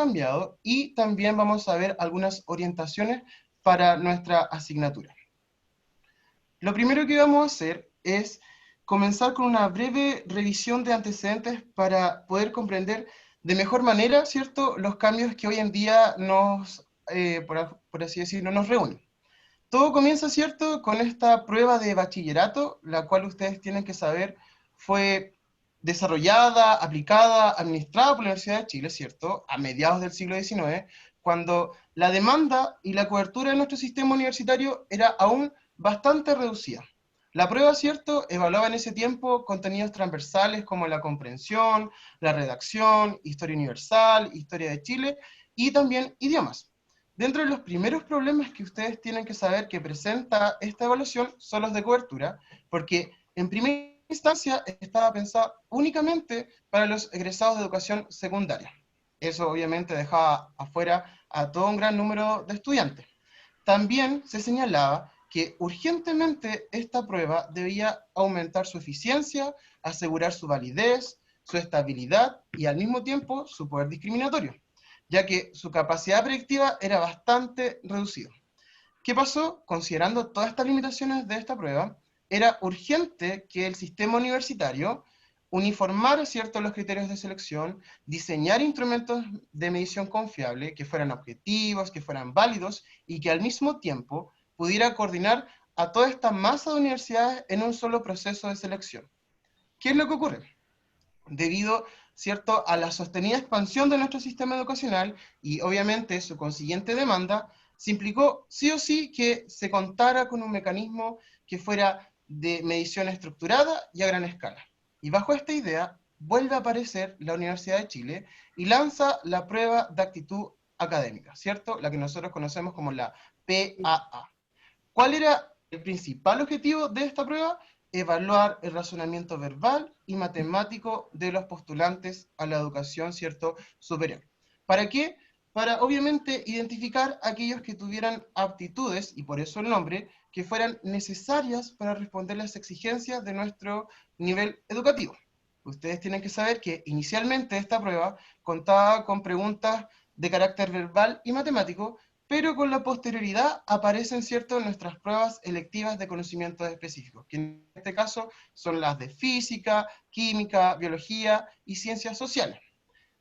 cambiado y también vamos a ver algunas orientaciones para nuestra asignatura. Lo primero que vamos a hacer es comenzar con una breve revisión de antecedentes para poder comprender de mejor manera, ¿cierto?, los cambios que hoy en día por así decirlo, nos reúnen. Todo comienza, ¿cierto?, con esta prueba de bachillerato, la cual ustedes tienen que saber fue desarrollada, aplicada, administrada por la Universidad de Chile, ¿cierto?, a mediados del siglo XIX, cuando la demanda y la cobertura de nuestro sistema universitario era aún bastante reducida. La prueba, ¿cierto?, evaluaba en ese tiempo contenidos transversales como la comprensión, la redacción, historia universal, historia de Chile y también idiomas. Dentro de los primeros problemas que ustedes tienen que saber que presenta esta evaluación son los de cobertura, porque en primera instancia estaba pensada únicamente para los egresados de educación secundaria. Eso obviamente dejaba afuera a todo un gran número de estudiantes. También se señalaba que urgentemente esta prueba debía aumentar su eficiencia, asegurar su validez, su estabilidad y al mismo tiempo su poder discriminatorio, ya que su capacidad predictiva era bastante reducida. ¿Qué pasó? Considerando todas estas limitaciones de esta prueba, era urgente que el sistema universitario uniformara, ¿cierto?, los criterios de selección, diseñar instrumentos de medición confiable, que fueran objetivos, que fueran válidos, y que al mismo tiempo pudiera coordinar a toda esta masa de universidades en un solo proceso de selección. ¿Qué es lo que ocurre? Debido, ¿cierto?, a la sostenida expansión de nuestro sistema educacional y obviamente su consiguiente demanda, se implicó sí o sí que se contara con un mecanismo que fuera de medición estructurada y a gran escala. Y bajo esta idea, vuelve a aparecer la Universidad de Chile y lanza la prueba de actitud académica, ¿cierto? La que nosotros conocemos como la PAA. ¿Cuál era el principal objetivo de esta prueba? Evaluar el razonamiento verbal y matemático de los postulantes a la educación, ¿cierto?, superior. ¿Para qué? Para, obviamente, identificar aquellos que tuvieran aptitudes, y por eso el nombre, que fueran necesarias para responder las exigencias de nuestro nivel educativo. Ustedes tienen que saber que inicialmente esta prueba contaba con preguntas de carácter verbal y matemático, pero con la posterioridad aparecen, ¿cierto?, nuestras pruebas electivas de conocimientos específicos, que en este caso son las de física, química, biología y ciencias sociales.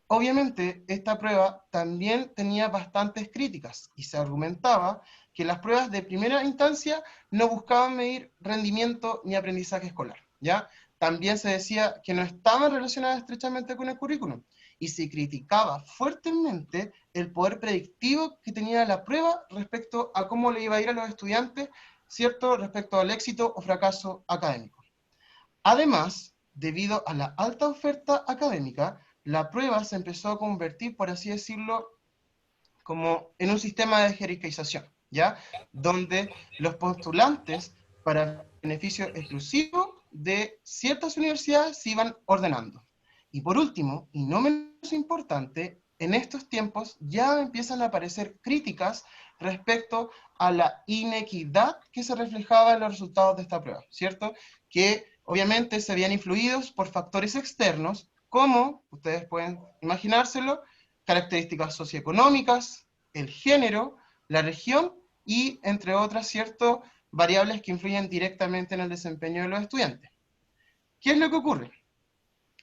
Obviamente, esta prueba también tenía bastantes críticas y se argumentaba que las pruebas de primera instancia no buscaban medir rendimiento ni aprendizaje escolar, ¿ya? También se decía que no estaban relacionadas estrechamente con el currículum y se criticaba fuertemente el poder predictivo que tenía la prueba respecto a cómo le iba a ir a los estudiantes, ¿cierto?, respecto al éxito o fracaso académico. Además, debido a la alta oferta académica, la prueba se empezó a convertir, por así decirlo, como en un sistema de jerarquización, ¿ya? Donde los postulantes, para beneficio exclusivo de ciertas universidades, se iban ordenando. Y por último, y no menos importante, en estos tiempos ya empiezan a aparecer críticas respecto a la inequidad que se reflejaba en los resultados de esta prueba, ¿cierto? Que obviamente se habían influidos por factores externos, como, ustedes pueden imaginárselo, características socioeconómicas, el género, la región y, entre otras, ¿cierto?, variables que influyen directamente en el desempeño de los estudiantes. ¿Qué es lo que ocurre?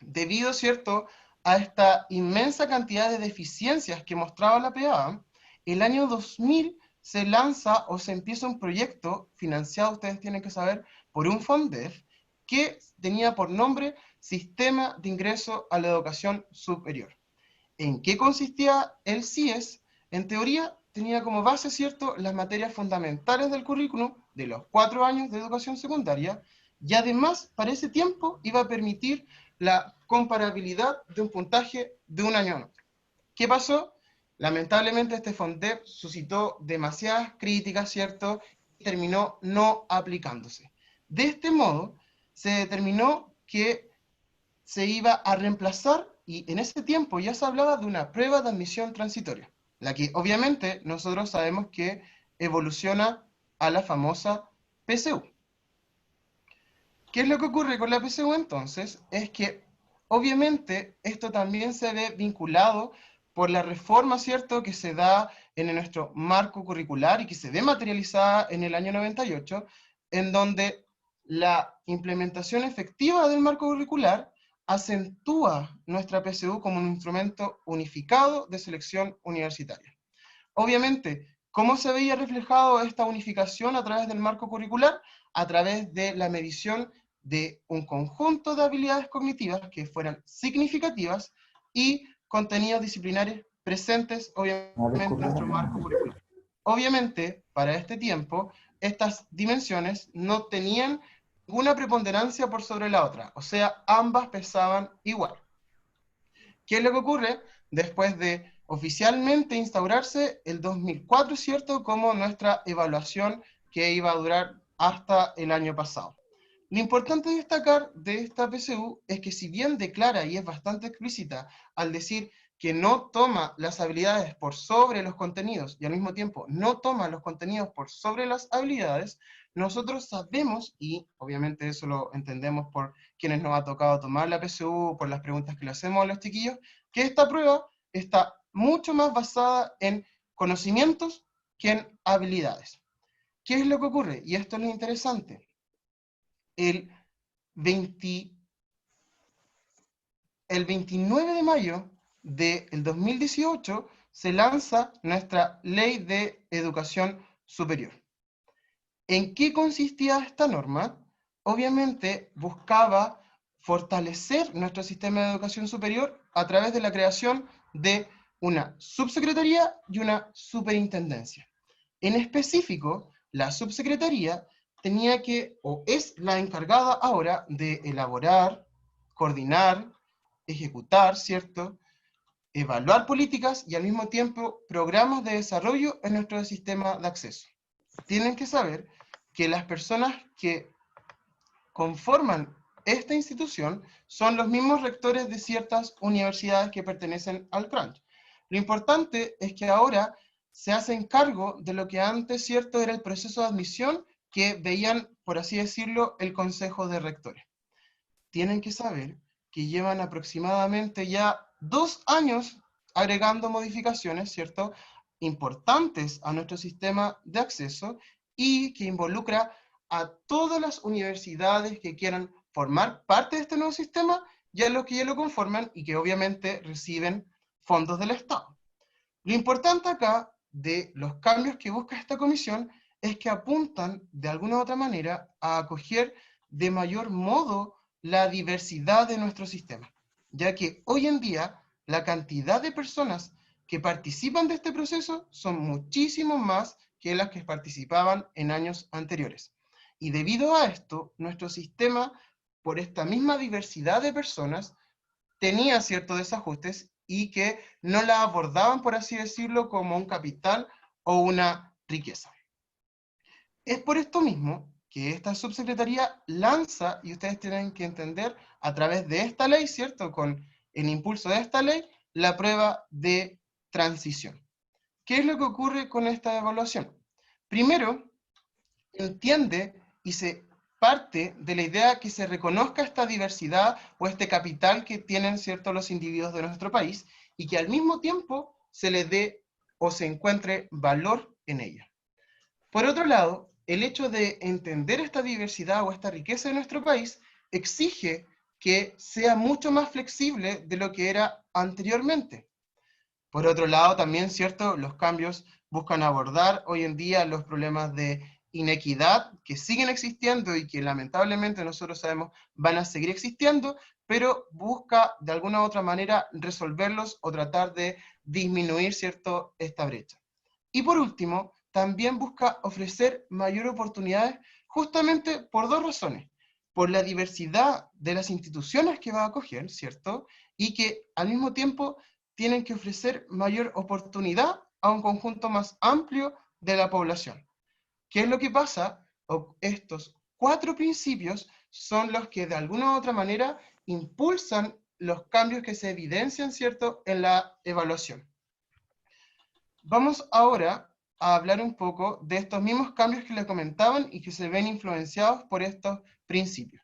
Debido, ¿cierto?, a esta inmensa cantidad de deficiencias que mostraba la PA, el año 2000 se lanza o se empieza un proyecto financiado, ustedes tienen que saber, por un FONDEF, que tenía por nombre Sistema de Ingreso a la Educación Superior. ¿En qué consistía el CIES? En teoría, tenía como base, ¿cierto?, las materias fundamentales del currículum de los 4 años de educación secundaria, y además, para ese tiempo, iba a permitir la comparabilidad de un puntaje de un año a otro. ¿Qué pasó? Lamentablemente, este FONDEP suscitó demasiadas críticas, ¿cierto?, y terminó no aplicándose. De este modo, se determinó que se iba a reemplazar, y en ese tiempo ya se hablaba de una prueba de admisión transitoria, la que obviamente nosotros sabemos que evoluciona a la famosa PSU. ¿Qué es lo que ocurre con la PSU entonces? Es que obviamente esto también se ve vinculado por la reforma, ¿cierto?, que se da en nuestro marco curricular y que se ve materializada en el año 98, en donde la implementación efectiva del marco curricular acentúa nuestra PSU como un instrumento unificado de selección universitaria. Obviamente, ¿cómo se veía reflejado esta unificación a través del marco curricular? A través de la medición de un conjunto de habilidades cognitivas que fueran significativas y contenidos disciplinares presentes, obviamente, en nuestro marco curricular. Obviamente, para este tiempo, estas dimensiones no tenían ninguna preponderancia por sobre la otra, o sea, ambas pesaban igual. ¿Qué es lo que ocurre? Después de oficialmente instaurarse el 2004, ¿cierto?, como nuestra evaluación que iba a durar hasta el año pasado. Lo importante de destacar de esta PSU es que si bien declara y es bastante explícita al decir que no toma las habilidades por sobre los contenidos y al mismo tiempo no toma los contenidos por sobre las habilidades, nosotros sabemos, y obviamente eso lo entendemos por quienes nos ha tocado tomar la PSU, por las preguntas que le hacemos a los chiquillos, que esta prueba está mucho más basada en conocimientos que en habilidades. ¿Qué es lo que ocurre? Y esto es lo interesante. El 29 de mayo del 2018 se lanza nuestra Ley de Educación Superior. ¿En qué consistía esta norma? Obviamente buscaba fortalecer nuestro sistema de educación superior a través de la creación de una subsecretaría y una superintendencia. En específico, la subsecretaría tenía que, o es la encargada ahora de elaborar, coordinar, ejecutar, ¿cierto?, evaluar políticas y al mismo tiempo programas de desarrollo en nuestro sistema de acceso. Tienen que saber que las personas que conforman esta institución son los mismos rectores de ciertas universidades que pertenecen al CRUNCH. Lo importante es que ahora se hacen cargo de lo que antes, cierto, era el proceso de admisión que veían, por así decirlo, el Consejo de Rectores. Tienen que saber que llevan aproximadamente ya 2 años agregando modificaciones, ¿cierto?, importantes a nuestro sistema de acceso y que involucra a todas las universidades que quieran formar parte de este nuevo sistema y a los que ya lo conforman y que obviamente reciben fondos del Estado. Lo importante acá de los cambios que busca esta comisión es que apuntan de alguna u otra manera a acoger de mayor modo la diversidad de nuestro sistema, ya que hoy en día la cantidad de personas que participan de este proceso son muchísimo más que las que participaban en años anteriores. Y debido a esto, nuestro sistema, por esta misma diversidad de personas, tenía ciertos desajustes y que no la abordaban, por así decirlo, como un capital o una riqueza. Es por esto mismo que esta subsecretaría lanza, y ustedes tienen que entender a través de esta ley, ¿cierto?, con el impulso de esta ley, la prueba de transición. ¿Qué es lo que ocurre con esta evaluación? Primero, entiende y se parte de la idea que se reconozca esta diversidad o este capital que tienen, ¿cierto?, los individuos de nuestro país y que al mismo tiempo se le dé o se encuentre valor en ella. Por otro lado, el hecho de entender esta diversidad o esta riqueza de nuestro país exige que sea mucho más flexible de lo que era anteriormente. Por otro lado, también, ¿cierto?, los cambios buscan abordar hoy en día los problemas de inequidad que siguen existiendo y que lamentablemente nosotros sabemos van a seguir existiendo, pero busca de alguna u otra manera resolverlos o tratar de disminuir, ¿cierto?, esta brecha. Y por último, también busca ofrecer mayor oportunidades justamente por 2 razones. Por la diversidad de las instituciones que va a acoger, ¿cierto? Y que al mismo tiempo tienen que ofrecer mayor oportunidad a un conjunto más amplio de la población. ¿Qué es lo que pasa? Estos 4 principios son los que de alguna u otra manera impulsan los cambios que se evidencian, ¿cierto?, en la evaluación. Vamos ahora a hablar un poco de estos mismos cambios que les comentaban y que se ven influenciados por estos principios.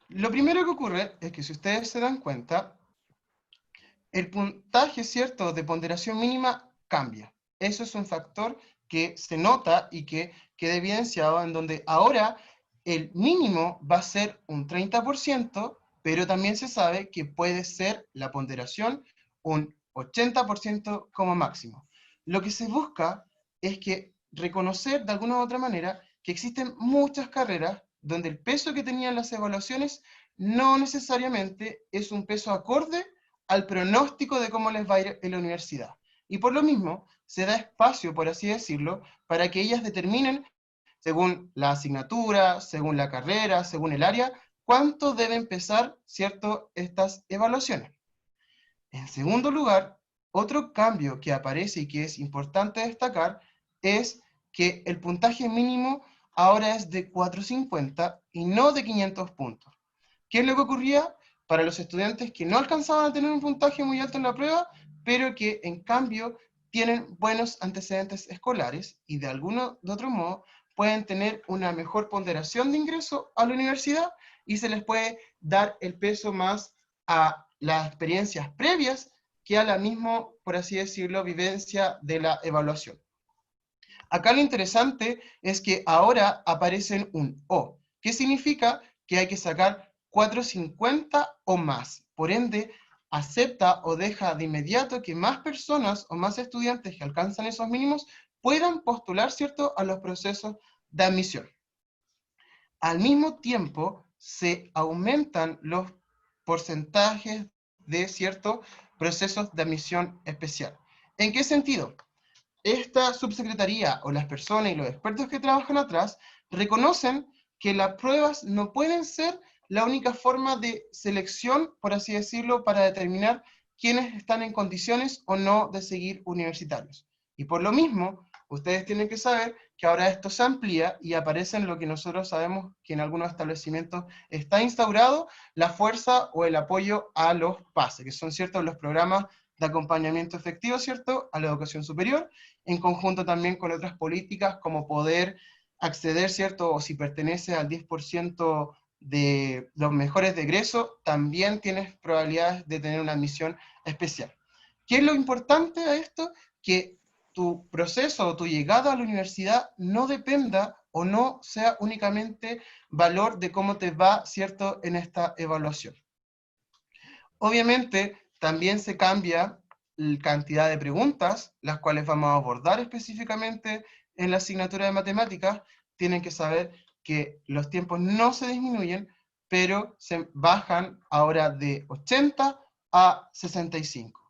Lo primero que ocurre es que si ustedes se dan cuenta, el puntaje, ¿cierto?, de ponderación mínima cambia. Eso es un factor que se nota y que queda evidenciado en donde ahora el mínimo va a ser un 30%, pero también se sabe que puede ser la ponderación un 80% como máximo. Lo que se busca es que reconocer de alguna u otra manera que existen muchas carreras donde el peso que tenían las evaluaciones no necesariamente es un peso acorde al pronóstico de cómo les va a ir en la universidad. Y por lo mismo, se da espacio, por así decirlo, para que ellas determinen, según la asignatura, según la carrera, según el área, cuánto deben pesar, ¿cierto?, estas evaluaciones. En segundo lugar, otro cambio que aparece y que es importante destacar es que el puntaje mínimo ahora es de 450 y no de 500 puntos. ¿Qué es lo que ocurría para los estudiantes que no alcanzaban a tener un puntaje muy alto en la prueba, pero que en cambio tienen buenos antecedentes escolares y de alguno de otro modo pueden tener una mejor ponderación de ingreso a la universidad y se les puede dar el peso más a las experiencias previas que a la misma, por así decirlo, vivencia de la evaluación? Acá lo interesante es que ahora aparecen un O, que significa que hay que sacar 450 o más. Por ende, acepta o deja de inmediato que más personas o más estudiantes que alcanzan esos mínimos puedan postular, ¿cierto?, a los procesos de admisión. Al mismo tiempo, se aumentan los porcentajes de ciertos procesos de admisión especial. ¿En qué sentido? Esta subsecretaría o las personas y los expertos que trabajan atrás reconocen que las pruebas no pueden ser la única forma de selección, por así decirlo, para determinar quiénes están en condiciones o no de seguir universitarios. Y por lo mismo, ustedes tienen que saber que ahora esto se amplía y aparece en lo que nosotros sabemos que en algunos establecimientos está instaurado, la fuerza o el apoyo a los PASE, que son ciertos los programas de acompañamiento efectivo, ¿cierto?, a la educación superior, en conjunto también con otras políticas como poder acceder, ¿cierto?, o si pertenece al 10% de los mejores de egreso, también tienes probabilidades de tener una admisión especial. ¿Qué es lo importante de esto? Que tu proceso o tu llegada a la universidad no dependa o no sea únicamente valor de cómo te va, ¿cierto?, en esta evaluación. Obviamente, también se cambia la cantidad de preguntas, las cuales vamos a abordar específicamente en la asignatura de matemáticas. Tienen que saber que los tiempos no se disminuyen, pero se bajan ahora de 80 a 65.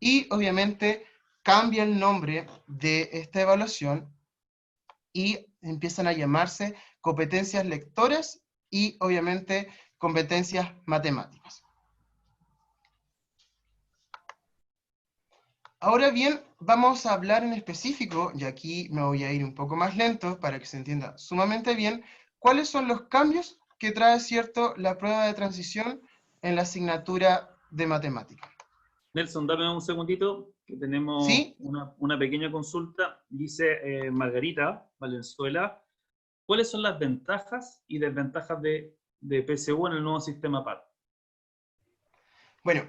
Y obviamente cambia el nombre de esta evaluación y empiezan a llamarse competencias lectoras y obviamente competencias matemáticas. Ahora bien, vamos a hablar en específico, y aquí me voy a ir un poco más lento para que se entienda sumamente bien, cuáles son los cambios que trae, ¿cierto?, la prueba de transición en la asignatura de matemática. Nelson, dame un segundito, que tenemos ¿Sí? una pequeña consulta. Dice Margarita Valenzuela, ¿cuáles son las ventajas y desventajas de PSU en el nuevo sistema PAR? Bueno,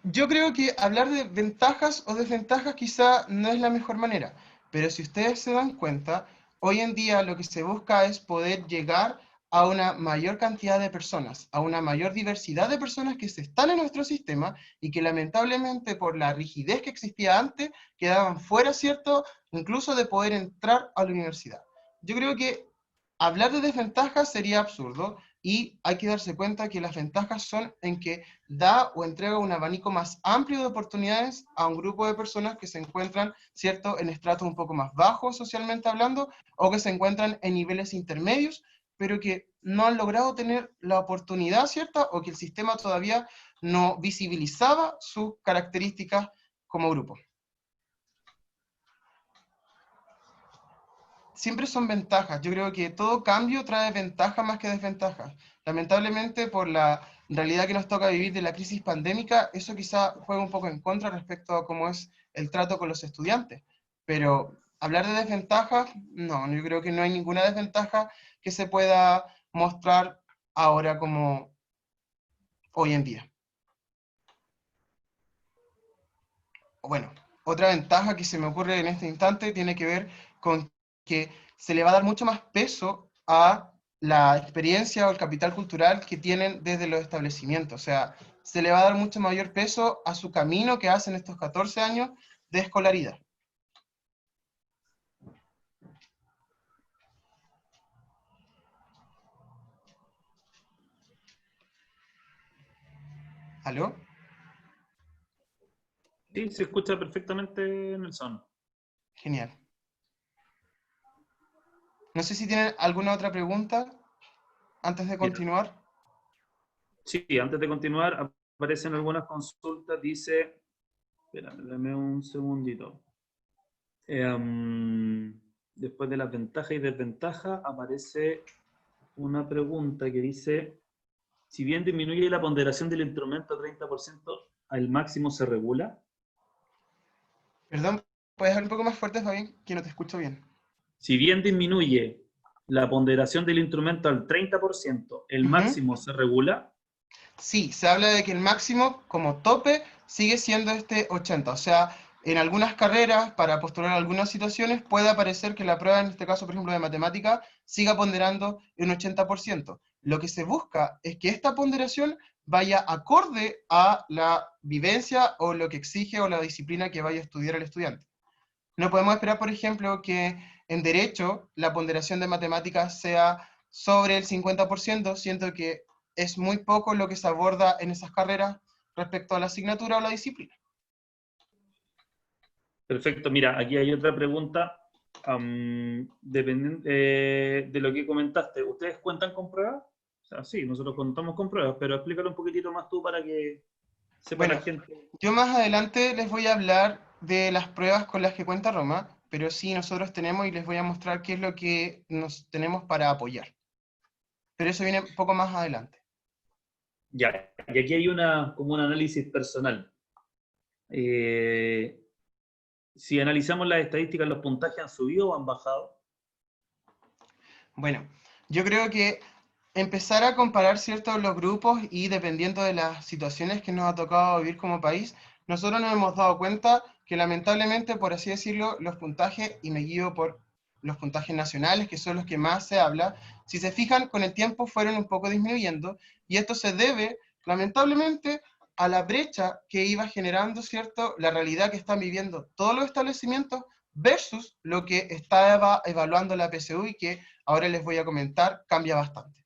yo creo que hablar de ventajas o desventajas quizá no es la mejor manera, pero si ustedes se dan cuenta, hoy en día lo que se busca es poder llegar a una mayor cantidad de personas, a una mayor diversidad de personas que se están en nuestro sistema y que lamentablemente por la rigidez que existía antes quedaban fuera, ¿cierto?, incluso de poder entrar a la universidad. Yo creo que hablar de desventajas sería absurdo y hay que darse cuenta que las ventajas son en que da o entrega un abanico más amplio de oportunidades a un grupo de personas que se encuentran, ¿cierto?, en estratos un poco más bajos socialmente hablando, o que se encuentran en niveles intermedios, pero que no han logrado tener la oportunidad, ¿cierta?, o que el sistema todavía no visibilizaba sus características como grupo. Siempre son ventajas. Yo creo que todo cambio trae ventajas más que desventajas. Lamentablemente, por la realidad que nos toca vivir de la crisis pandémica, eso quizá juega un poco en contra respecto a cómo es el trato con los estudiantes. Pero hablar de desventajas, no, yo creo que no hay ninguna desventaja que se pueda mostrar ahora como hoy en día. Bueno, otra ventaja que se me ocurre en este instante tiene que ver con que se le va a dar mucho más peso a la experiencia o el capital cultural que tienen desde los establecimientos. O sea, se le va a dar mucho mayor peso a su camino que hacen estos 14 años de escolaridad. ¿Aló? Sí, se escucha perfectamente, Nelson. Genial. No sé si tienen alguna otra pregunta antes de Mira, continuar. sí, antes de continuar, aparecen algunas consultas, dice, espérame, dame un segundito. Después de las ventajas y desventajas, aparece una pregunta que dice, si bien disminuye la ponderación del instrumento a 30%, ¿al máximo se regula? Perdón, ¿puedes hablar un poco más fuerte, Fabián? Que no te escucho bien. Si bien disminuye la ponderación del instrumento al 30%, ¿el Ujú. máximo se regula? Sí, se habla de que el máximo como tope sigue siendo este 80. O sea, en algunas carreras, para postular algunas situaciones, puede aparecer que la prueba, en este caso, por ejemplo, de matemática, siga ponderando un 80%. Lo que se busca es que esta ponderación vaya acorde a la vivencia o lo que exige o la disciplina que vaya a estudiar el estudiante. No podemos esperar, por ejemplo, que en derecho la ponderación de matemáticas sea sobre el 50%, siento que es muy poco lo que se aborda en esas carreras respecto a la asignatura o la disciplina. Perfecto, mira, aquí hay otra pregunta. Dependiendo de lo que comentaste, ¿ustedes cuentan con pruebas? O sea, sí, nosotros contamos con pruebas, pero explícalo un poquitito más tú para que sepa la Bueno, gente. yo más adelante les voy a hablar de las pruebas con las que cuenta Roma, pero sí nosotros tenemos y les voy a mostrar qué es lo que nos tenemos para apoyar. Pero eso viene un poco más adelante. Ya, y aquí hay como un análisis personal. Eh, si analizamos las estadísticas, ¿los puntajes han subido o han bajado? Bueno, yo creo que empezar a comparar ciertos los grupos y dependiendo de las situaciones que nos ha tocado vivir como país, nosotros nos hemos dado cuenta que lamentablemente, por así decirlo, los puntajes, y me guío por los puntajes nacionales, que son los que más se habla, si se fijan, con el tiempo fueron un poco disminuyendo, y esto se debe, lamentablemente, a la brecha que iba generando, ¿cierto?, la realidad que están viviendo todos los establecimientos versus lo que estaba evaluando la PSU y que ahora les voy a comentar, cambia bastante.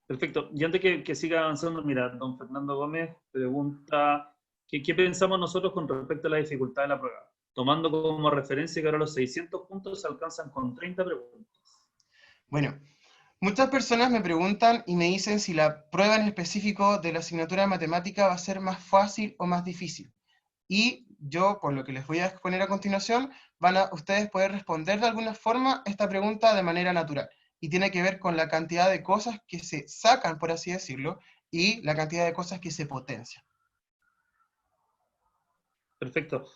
Perfecto. Y antes que siga avanzando, mira, don Fernando Gómez pregunta, ¿qué pensamos nosotros con respecto a la dificultad de la prueba? Tomando como referencia que ahora los 600 puntos se alcanzan con 30 preguntas. Bueno, muchas personas me preguntan y me dicen si la prueba en específico de la asignatura de matemática va a ser más fácil o más difícil. Y yo, por lo que les voy a exponer a continuación, van a ustedes poder responder de alguna forma esta pregunta de manera natural. Y tiene que ver con la cantidad de cosas que se sacan, por así decirlo, y la cantidad de cosas que se potencian. Perfecto.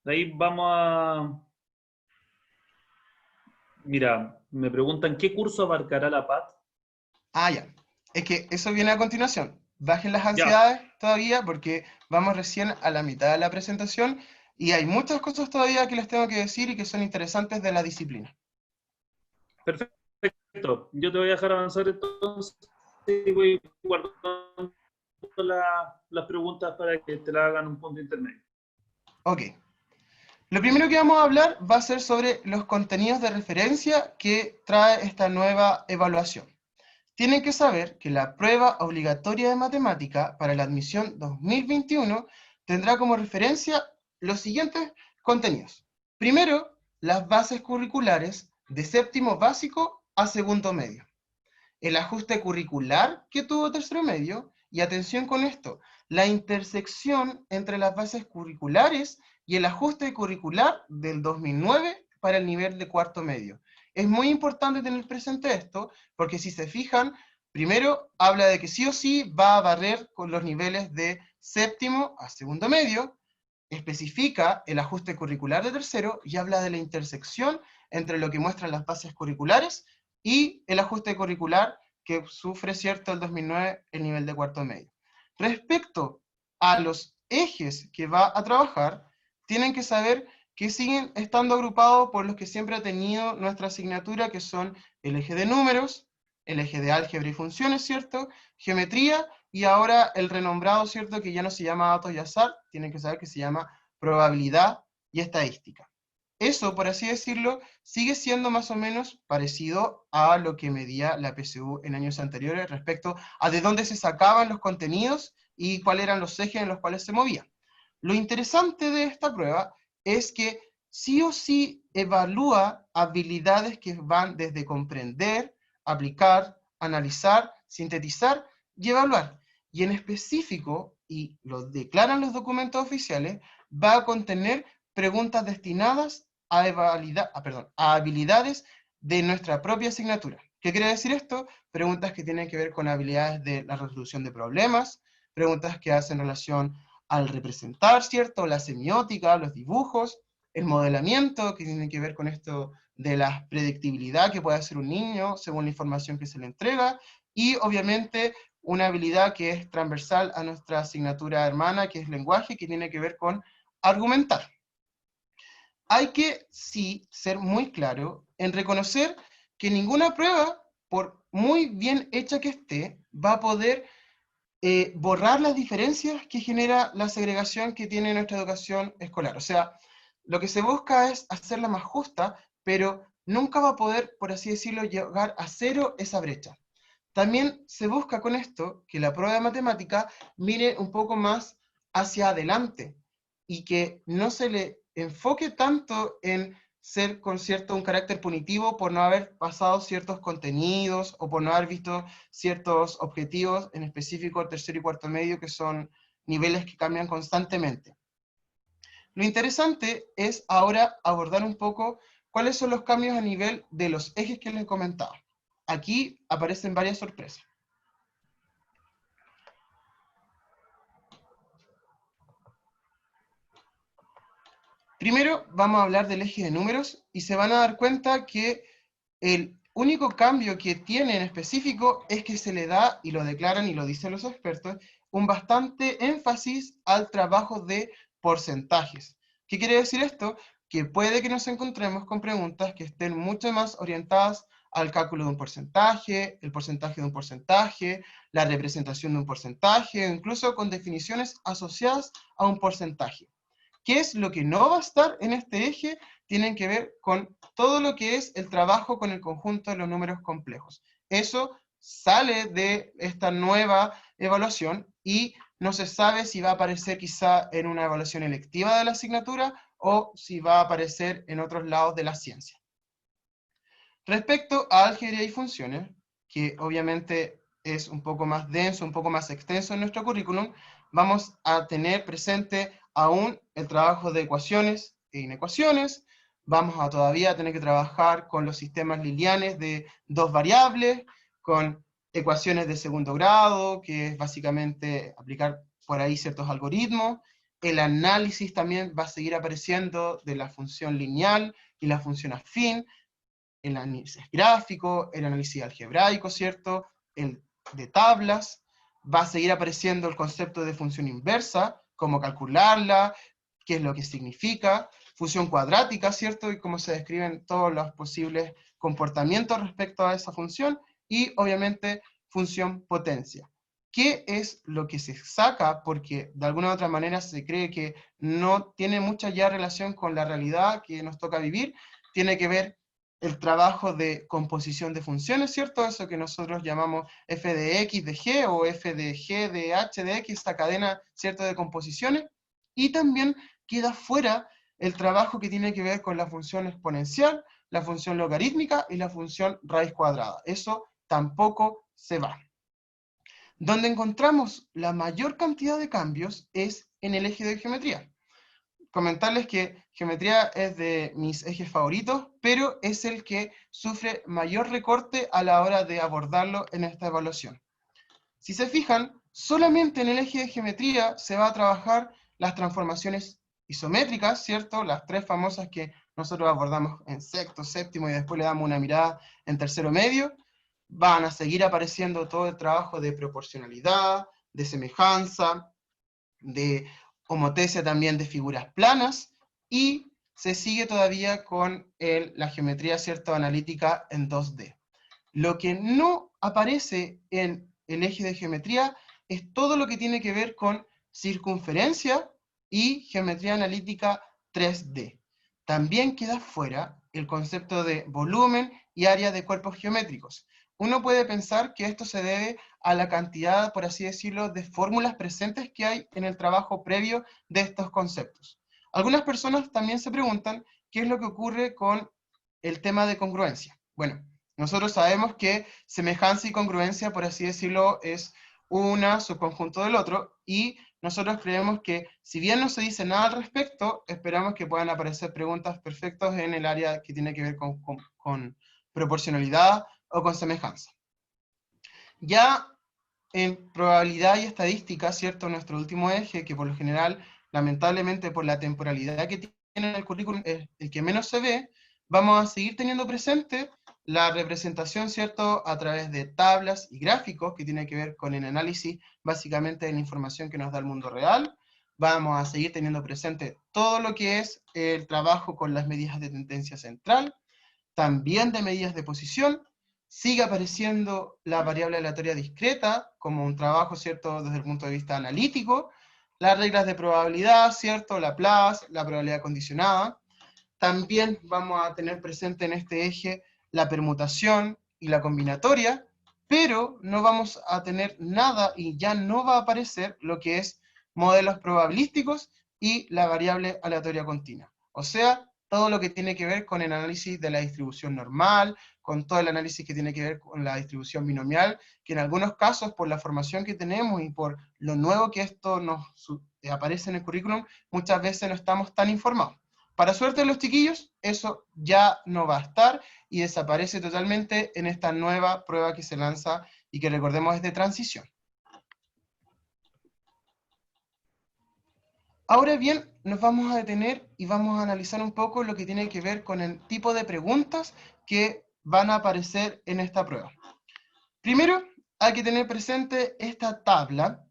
De ahí vamos a... Mira, me preguntan, ¿qué curso abarcará la PAT? Ah, ya. Es que eso viene a continuación. Bajen las Ya, ansiedades todavía porque vamos recién a la mitad de la presentación y hay muchas cosas todavía que les tengo que decir y que son interesantes de la disciplina. perfecto. Yo te voy a dejar avanzar entonces y voy guardando las preguntas para que te la hagan un punto intermedio. Ok. Lo primero que vamos a hablar va a ser sobre los contenidos de referencia que trae esta nueva evaluación. Tienen que saber que la prueba obligatoria de matemática para la admisión 2021 tendrá como referencia los siguientes contenidos. Primero, las bases curriculares de séptimo básico a segundo medio. El ajuste curricular que tuvo tercero medio, y atención con esto, la intersección entre las bases curriculares y el ajuste curricular del 2009 para el nivel de cuarto medio. Es muy importante tener presente esto, porque si se fijan, primero habla de que sí o sí va a barrer con los niveles de séptimo a segundo medio, especifica el ajuste curricular de tercero y habla de la intersección entre lo que muestran las bases curriculares y el ajuste curricular que sufre, ¿cierto?, el 2009, el nivel de cuarto medio. Respecto a los ejes que va a trabajar, tienen que saber que siguen estando agrupados por los que siempre ha tenido nuestra asignatura, que son el eje de números, el eje de álgebra y funciones, ¿cierto?, geometría, y ahora el renombrado, ¿cierto?, que ya no se llama datos y azar, tienen que saber que se llama probabilidad y estadística. Eso, por así decirlo, sigue siendo más o menos parecido a lo que medía la PSU en años anteriores respecto a de dónde se sacaban los contenidos y cuáles eran los ejes en los cuales se movían. Lo interesante de esta prueba es que sí o sí evalúa habilidades que van desde comprender, aplicar, analizar, sintetizar y evaluar. Y en específico, y lo declaran los documentos oficiales, va a contener preguntas destinadas a habilidades de nuestra propia asignatura. ¿Qué quiere decir esto? Preguntas que tienen que ver con habilidades de la resolución de problemas, preguntas que hacen relación al representar, ¿cierto? La semiótica, los dibujos, el modelamiento, que tiene que ver con esto de la predictibilidad que puede hacer un niño según la información que se le entrega, y obviamente una habilidad que es transversal a nuestra asignatura hermana, que es lenguaje, que tiene que ver con argumentar. Hay que, sí, ser muy claro en reconocer que ninguna prueba, por muy bien hecha que esté, va a poder borrar las diferencias que genera la segregación que tiene nuestra educación escolar. O sea, lo que se busca es hacerla más justa, pero nunca va a poder, por así decirlo, llegar a cero esa brecha. También se busca con esto que la prueba de matemática mire un poco más hacia adelante y que no se le enfoque tanto en ser con cierto un carácter punitivo por no haber pasado ciertos contenidos o por no haber visto ciertos objetivos, en específico tercero y cuarto medio, que son niveles que cambian constantemente. Lo interesante es ahora abordar un poco cuáles son los cambios a nivel de los ejes que les comentaba. Aquí aparecen varias sorpresas. Primero vamos a hablar del eje de números y se van a dar cuenta que el único cambio que tiene en específico es que se le da, y lo declaran y lo dicen los expertos, un bastante énfasis al trabajo de porcentajes. ¿Qué quiere decir esto? Que puede que nos encontremos con preguntas que estén mucho más orientadas al cálculo de un porcentaje, el porcentaje de un porcentaje, la representación de un porcentaje, incluso con definiciones asociadas a un porcentaje. ¿Qué es lo que no va a estar en este eje? Tienen que ver con todo lo que es el trabajo con el conjunto de los números complejos. Eso sale de esta nueva evaluación y no se sabe si va a aparecer quizá en una evaluación electiva de la asignatura o si va a aparecer en otros lados de la ciencia. Respecto a álgebra y funciones, que obviamente es un poco más denso, un poco más extenso en nuestro currículum, vamos a tener presente aún el trabajo de ecuaciones e inecuaciones, vamos a todavía tener que trabajar con los sistemas lineales de dos variables, con ecuaciones de segundo grado, que es básicamente aplicar por ahí ciertos algoritmos. El análisis también va a seguir apareciendo de la función lineal y la función afín, el análisis gráfico, el análisis algebraico, ¿cierto? El de tablas, va a seguir apareciendo el concepto de función inversa, cómo calcularla, qué es lo que significa, función cuadrática, ¿cierto? Y cómo se describen todos los posibles comportamientos respecto a esa función, y obviamente función potencia. ¿Qué es lo que se saca? Porque de alguna u otra manera se cree que no tiene mucha ya relación con la realidad que nos toca vivir, tiene que ver el trabajo de composición de funciones, ¿cierto? Eso que nosotros llamamos f de x de g o f de g de h de x, esta cadena, ¿cierto?, de composiciones. Y también queda fuera el trabajo que tiene que ver con la función exponencial, la función logarítmica y la función raíz cuadrada. Eso tampoco se va. Donde encontramos la mayor cantidad de cambios es en el eje de geometría. Comentarles que geometría es de mis ejes favoritos, pero es el que sufre mayor recorte a la hora de abordarlo en esta evaluación. Si se fijan, solamente en el eje de geometría se va a trabajar las transformaciones isométricas, ¿cierto? Las tres famosas que nosotros abordamos en sexto, séptimo y después le damos una mirada en tercero medio. van a seguir apareciendo todo el trabajo de proporcionalidad, de semejanza, de homotesia también de figuras planas, y se sigue todavía con la geometría, ¿cierto?, analítica en 2D. Lo que no aparece en el eje de geometría es todo lo que tiene que ver con circunferencia y geometría analítica 3D. También queda fuera el concepto de volumen y área de cuerpos geométricos. Uno puede pensar que esto se debe a la cantidad, por así decirlo, de fórmulas presentes que hay en el trabajo previo de estos conceptos. Algunas personas también se preguntan qué es lo que ocurre con el tema de congruencia. Bueno, nosotros sabemos que semejanza y congruencia, por así decirlo, es una subconjunto del otro, y nosotros creemos que, si bien no se dice nada al respecto, esperamos que puedan aparecer preguntas perfectas en el área que tiene que ver con proporcionalidad o con semejanza. Ya en probabilidad y estadística, ¿cierto?, nuestro último eje, que por lo general, lamentablemente por la temporalidad que tiene el currículum, es el que menos se ve, vamos a seguir teniendo presente la representación, ¿cierto?, a través de tablas y gráficos, que tiene que ver con el análisis básicamente de la información que nos da el mundo real. Vamos a seguir teniendo presente todo lo que es el trabajo con las medidas de tendencia central, también de medidas de posición. Sigue apareciendo la variable aleatoria discreta como un trabajo, ¿cierto?, desde el punto de vista analítico, las reglas de probabilidad, ¿cierto?, Laplace, la probabilidad condicionada. También vamos a tener presente en este eje la permutación y la combinatoria, pero no vamos a tener nada, y ya no va a aparecer lo que es modelos probabilísticos y la variable aleatoria continua. O sea, todo lo que tiene que ver con el análisis de la distribución normal, con todo el análisis que tiene que ver con la distribución binomial, que en algunos casos, por la formación que tenemos y por lo nuevo que esto nos aparece en el currículum, muchas veces no estamos tan informados. Para suerte de los chiquillos, eso ya no va a estar y desaparece totalmente en esta nueva prueba que se lanza y que, recordemos, es de transición. Ahora bien, nos vamos a detener y vamos a analizar un poco lo que tiene que ver con el tipo de preguntas que van a aparecer en esta prueba. Primero, hay que tener presente esta tabla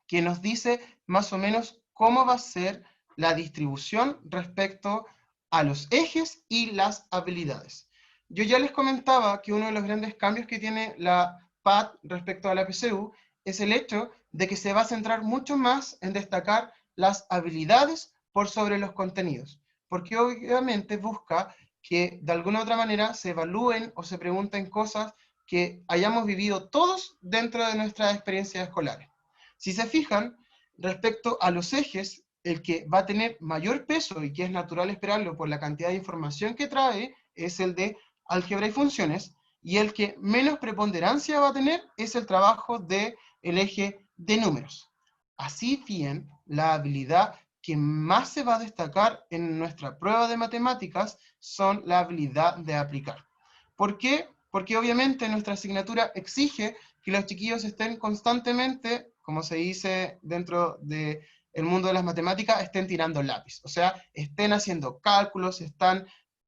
que nos dice más o menos cómo va a ser la distribución respecto a los ejes y las habilidades. Yo ya les comentaba que uno de los grandes cambios que tiene la PAT respecto a la PSU es el hecho de que se va a centrar mucho más en destacar las habilidades por sobre los contenidos, porque obviamente busca que de alguna u otra manera se evalúen o se pregunten cosas que hayamos vivido todos dentro de nuestras experiencias escolares. Si se fijan, respecto a los ejes, el que va a tener mayor peso y que es natural esperarlo por la cantidad de información que trae es el de álgebra y funciones, y el que menos preponderancia va a tener es el trabajo del eje de números. Así bien, la habilidad que más se va a destacar en nuestra prueba de matemáticas son la habilidad de aplicar. ¿Por qué? Porque obviamente nuestra asignatura exige que los chiquillos estén constantemente, como se dice dentro del mundo de las matemáticas, estén tirando lápiz. O sea, estén haciendo cálculos, están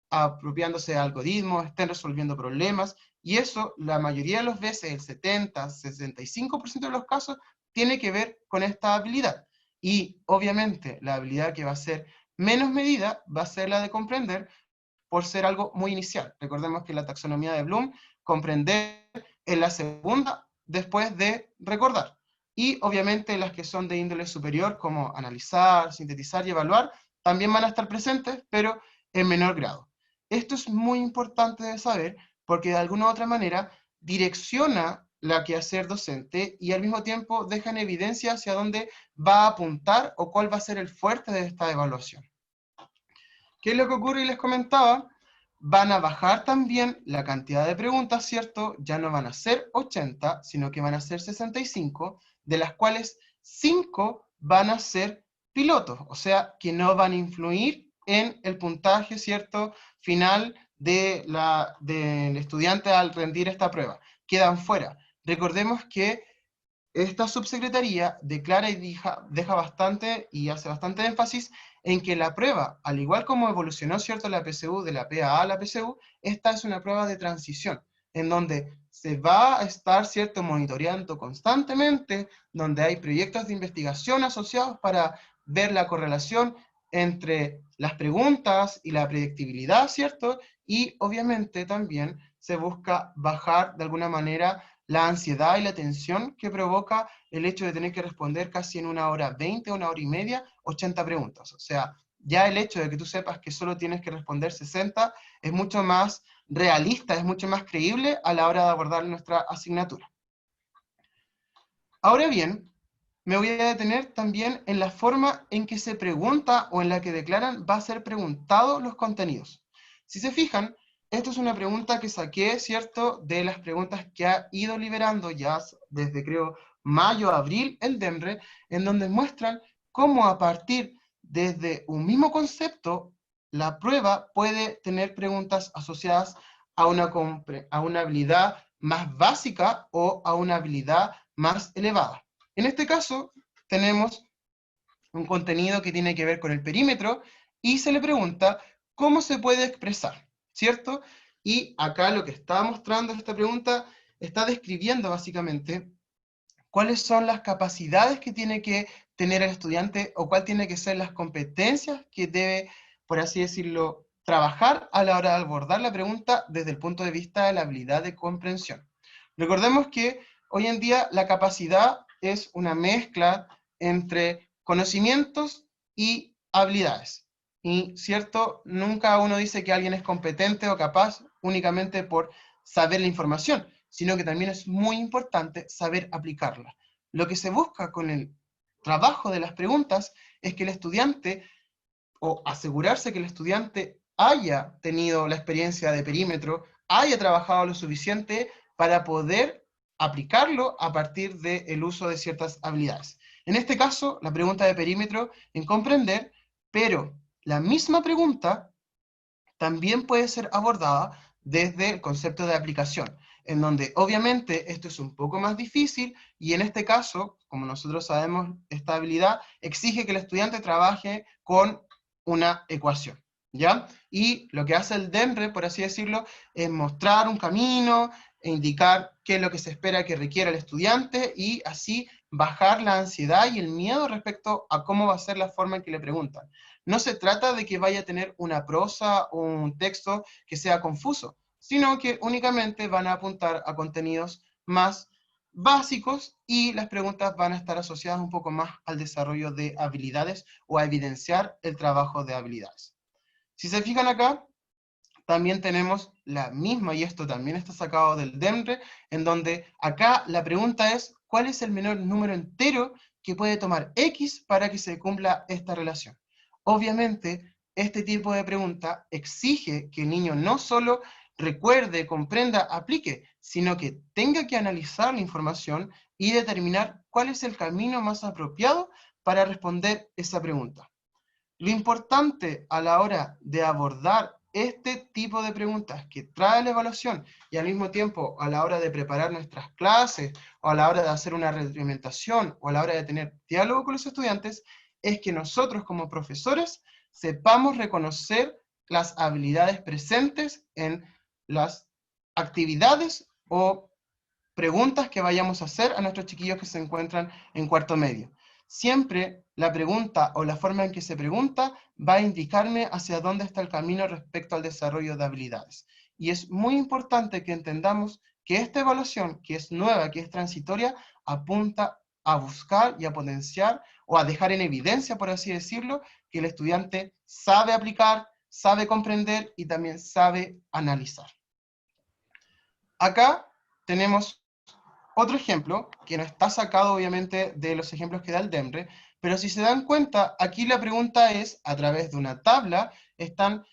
apropiándose de algoritmos, estén resolviendo problemas, y eso la mayoría de las veces, el 70, 65% de los casos, tiene que ver con esta habilidad. Y obviamente la habilidad que va a ser menos medida va a ser la de comprender, por ser algo muy inicial. Recordemos que la taxonomía de Bloom, comprender es la segunda después de recordar. Y obviamente las que son de índole superior, como analizar, sintetizar y evaluar, también van a estar presentes, pero en menor grado. Esto es muy importante de saber, porque de alguna u otra manera direcciona la quehacer docente y al mismo tiempo deja en evidencia hacia dónde va a apuntar o cuál va a ser el fuerte de esta evaluación. ¿Qué es lo que ocurre? Y les comentaba, van a bajar también la cantidad de preguntas, ¿cierto? Ya no van a ser 80, sino que van a ser 65, de las cuales 5 van a ser pilotos, o sea, que no van a influir en el puntaje, ¿cierto?, final del estudiante al rendir esta prueba. Quedan fuera. Recordemos que esta subsecretaría declara y deja bastante y hace bastante énfasis en que la prueba, al igual como evolucionó, ¿cierto?, la PSU de la PAA a la PSU, esta es una prueba de transición. en donde se va a estar, ¿cierto?, monitoreando constantemente, donde hay proyectos de investigación asociados para ver la correlación entre las preguntas y la predictibilidad, ¿cierto? Y obviamente también se busca bajar de alguna manera la ansiedad y la tensión que provoca el hecho de tener que responder casi en 1 hora 20, 1 hora y media, 80 preguntas. O sea, ya el hecho de que tú sepas que solo tienes que responder 60 es mucho más realista, es mucho más creíble a la hora de abordar nuestra asignatura. Ahora bien, me voy a detener también en la forma en que se pregunta o en la que declaran va a ser preguntado los contenidos. Si se fijan, esto es una pregunta que saqué, ¿cierto?, de las preguntas que ha ido liberando ya desde, creo, mayo, abril, el DEMRE, en donde muestran cómo a partir desde un mismo concepto, la prueba puede tener preguntas asociadas a una habilidad más básica o a una habilidad más elevada. En este caso, tenemos un contenido que tiene que ver con el perímetro y se le pregunta cómo se puede expresar, ¿cierto? Y acá lo que está mostrando esta pregunta está describiendo básicamente cuáles son las capacidades que tiene que tener el estudiante o cuál tiene que ser las competencias que debe, por así decirlo, trabajar a la hora de abordar la pregunta desde el punto de vista de la habilidad de comprensión. Recordemos que hoy en día la capacidad es una mezcla entre conocimientos y habilidades. Y, ¿cierto? Nunca uno dice que alguien es competente o capaz únicamente por saber la información, sino que también es muy importante saber aplicarla. Lo que se busca con el trabajo de las preguntas es que el estudiante, o asegurarse que el estudiante haya tenido la experiencia de perímetro, haya trabajado lo suficiente para poder aplicarlo a partir del uso de ciertas habilidades. En este caso, la pregunta de perímetro en comprender, pero la misma pregunta también puede ser abordada desde el concepto de aplicación, en donde obviamente esto es un poco más difícil y en este caso, como nosotros sabemos, esta habilidad exige que el estudiante trabaje con una ecuación, ¿ya? Y lo que hace el DEMRE, por así decirlo, es mostrar un camino e indicar qué es lo que se espera que requiera el estudiante y así bajar la ansiedad y el miedo respecto a cómo va a ser la forma en que le preguntan. No se trata de que vaya a tener una prosa o un texto que sea confuso, sino que únicamente van a apuntar a contenidos más básicos y las preguntas van a estar asociadas un poco más al desarrollo de habilidades o a evidenciar el trabajo de habilidades. Si se fijan acá, también tenemos la misma, y esto también está sacado del DEMRE, en donde acá la pregunta es, ¿cuál es el menor número entero que puede tomar X para que se cumpla esta relación? Obviamente, este tipo de pregunta exige que el niño no solo recuerde, comprenda, aplique, sino que tenga que analizar la información y determinar cuál es el camino más apropiado para responder esa pregunta. Lo importante a la hora de abordar este tipo de preguntas que trae la evaluación y al mismo tiempo a la hora de preparar nuestras clases o a la hora de hacer una retroalimentación o a la hora de tener diálogo con los estudiantes es que nosotros como profesores sepamos reconocer las habilidades presentes en las actividades o preguntas que vayamos a hacer a nuestros chiquillos que se encuentran en cuarto medio. Siempre la pregunta o la forma en que se pregunta va a indicarme hacia dónde está el camino respecto al desarrollo de habilidades. Y es muy importante que entendamos que esta evaluación, que es nueva, que es transitoria, apunta a buscar y a potenciar o a dejar en evidencia, por así decirlo, que el estudiante sabe aplicar, sabe comprender y también sabe analizar. Acá tenemos otro ejemplo, que no está sacado obviamente de los ejemplos que da el DEMRE, pero si se dan cuenta, aquí la pregunta es, a través de una tabla, están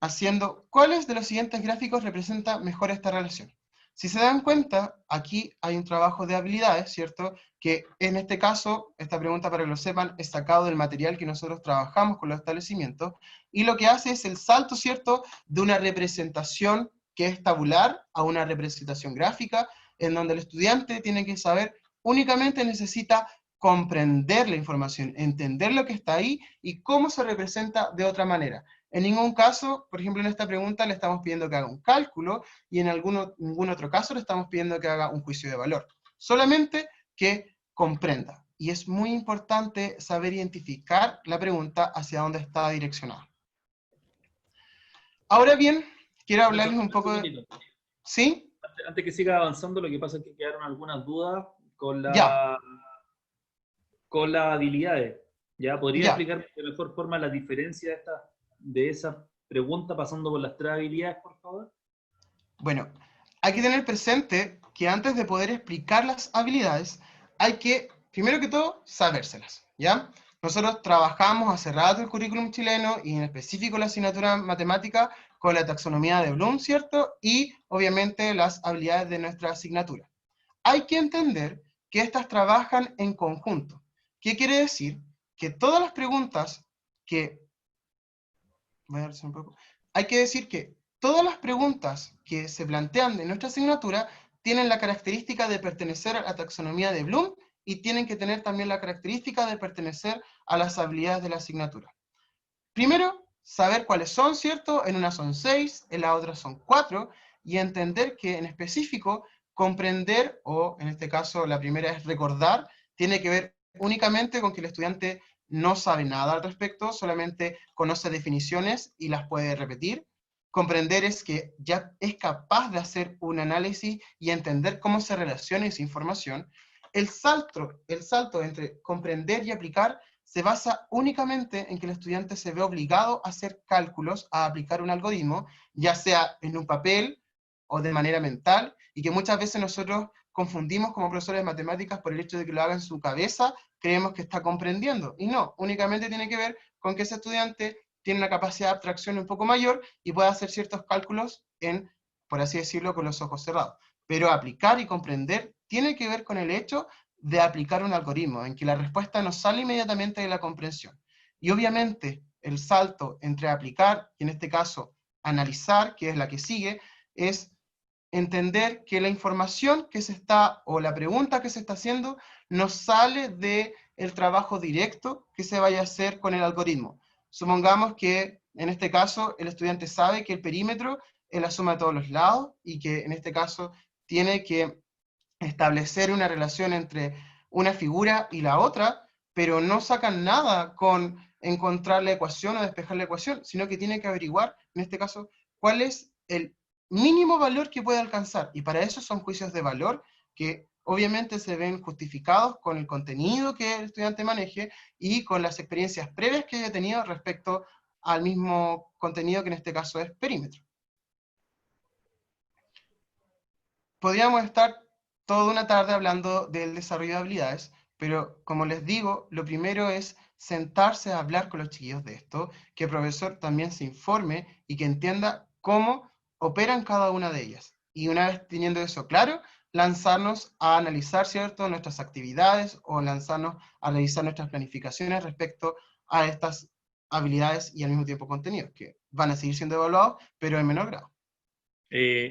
haciendo, ¿cuáles de los siguientes gráficos representa mejor esta relación? Si se dan cuenta, aquí hay un trabajo de habilidades, ¿cierto? Que en este caso, esta pregunta para que lo sepan, es sacado del material que nosotros trabajamos con los establecimientos, y lo que hace es el salto, ¿cierto? De una representación que es tabular a una representación gráfica, en donde el estudiante tiene que saber, únicamente necesita comprender la información, entender lo que está ahí y cómo se representa de otra manera. En ningún caso, por ejemplo, en esta pregunta le estamos pidiendo que haga un cálculo y en ningún otro caso le estamos pidiendo que haga un juicio de valor. Solamente que comprenda. Y es muy importante saber identificar la pregunta hacia dónde está direccionada. Ahora bien, quiero hablarles un poco de... ¿Sí? Antes que siga avanzando, lo que pasa es que quedaron algunas dudas Ya, con las habilidades. ¿Ya? ¿Podría ya. explicar de mejor forma la diferencia de esa pregunta pasando por las tres habilidades, por favor? Bueno, hay que tener presente que antes de poder explicar las habilidades, hay que, primero que todo, sabérselas, ¿ya? Nosotros trabajamos hace rato el currículum chileno y en específico la asignatura matemática con la taxonomía de Bloom, ¿cierto? Y obviamente las habilidades de nuestra asignatura. Hay que entender que estas trabajan en conjunto. ¿Qué quiere decir? Que todas las preguntas que... Voy a darse un poco. Hay que decir que todas las preguntas que se plantean en nuestra asignatura tienen la característica de pertenecer a la taxonomía de Bloom y tienen que tener también la característica de pertenecer a las habilidades de la asignatura. Primero, saber cuáles son, ¿cierto? En una son 6, en la otra son 4, y entender que en específico comprender, o en este caso la primera es recordar, tiene que ver únicamente con que el estudiante no sabe nada al respecto, solamente conoce definiciones y las puede repetir. Comprender es que ya es capaz de hacer un análisis y entender cómo se relaciona esa información. El salto entre comprender y aplicar se basa únicamente en que el estudiante se ve obligado a hacer cálculos, a aplicar un algoritmo, ya sea en un papel o de manera mental, y que muchas veces nosotros confundimos como profesores de matemáticas por el hecho de que lo haga en su cabeza, creemos que está comprendiendo, y no, únicamente tiene que ver con que ese estudiante tiene una capacidad de abstracción un poco mayor y puede hacer ciertos cálculos en, por así decirlo, con los ojos cerrados. Pero aplicar y comprender tiene que ver con el hecho de aplicar un algoritmo, en que la respuesta no sale inmediatamente de la comprensión. Y obviamente el salto entre aplicar, y en este caso analizar, que es la que sigue, es entender que la información que se está, o la pregunta que se está haciendo, no sale del trabajo directo que se vaya a hacer con el algoritmo. Supongamos que en este caso el estudiante sabe que el perímetro es la suma de todos los lados y que en este caso tiene que establecer una relación entre una figura y la otra, pero no sacan nada con encontrar la ecuación o despejar la ecuación, sino que tienen que averiguar, en este caso, cuál es el mínimo valor que puede alcanzar. Y para eso son juicios de valor que obviamente se ven justificados con el contenido que el estudiante maneje y con las experiencias previas que haya tenido respecto al mismo contenido que en este caso es perímetro. Podríamos estar toda una tarde hablando del desarrollo de habilidades, pero como les digo, lo primero es sentarse a hablar con los chiquillos de esto, que el profesor también se informe y que entienda cómo operan cada una de ellas. Y una vez teniendo eso claro, lanzarnos a analizar, ¿cierto?, nuestras actividades o lanzarnos a revisar nuestras planificaciones respecto a estas habilidades y al mismo tiempo contenidos, que van a seguir siendo evaluados, pero en menor grado.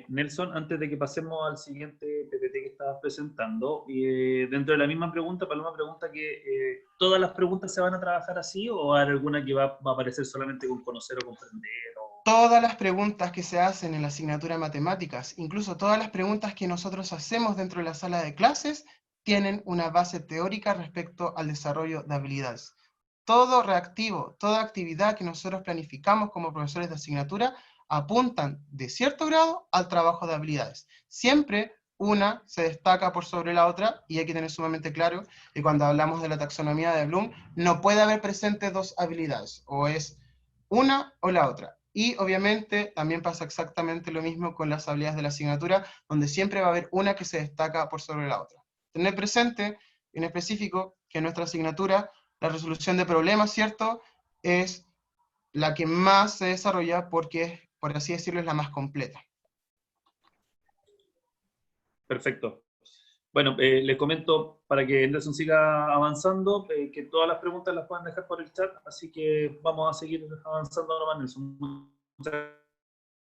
Nelson, antes de que pasemos al siguiente PPT que estabas presentando, dentro de la misma pregunta, Paloma pregunta que ¿todas las preguntas se van a trabajar así o hay alguna que va a aparecer solamente con conocer o comprender? Todas las preguntas que se hacen en la asignatura de matemáticas, incluso todas las preguntas que nosotros hacemos dentro de la sala de clases, tienen una base teórica respecto al desarrollo de habilidades. Todo reactivo, toda actividad que nosotros planificamos como profesores de asignatura, apuntan de cierto grado al trabajo de habilidades. Siempre una se destaca por sobre la otra, y hay que tener sumamente claro que cuando hablamos de la taxonomía de Bloom, no puede haber presentes dos habilidades, o es una o la otra. Y obviamente también pasa exactamente lo mismo con las habilidades de la asignatura, donde siempre va a haber una que se destaca por sobre la otra. Tener presente, en específico, que en nuestra asignatura, la resolución de problemas, ¿cierto?, es la que más se desarrolla porque, por así decirlo, es la más completa. Perfecto. Bueno, les comento para que Nelson siga avanzando, que todas las preguntas las pueden dejar por el chat, así que vamos a seguir avanzando nomás, Nelson. Muchas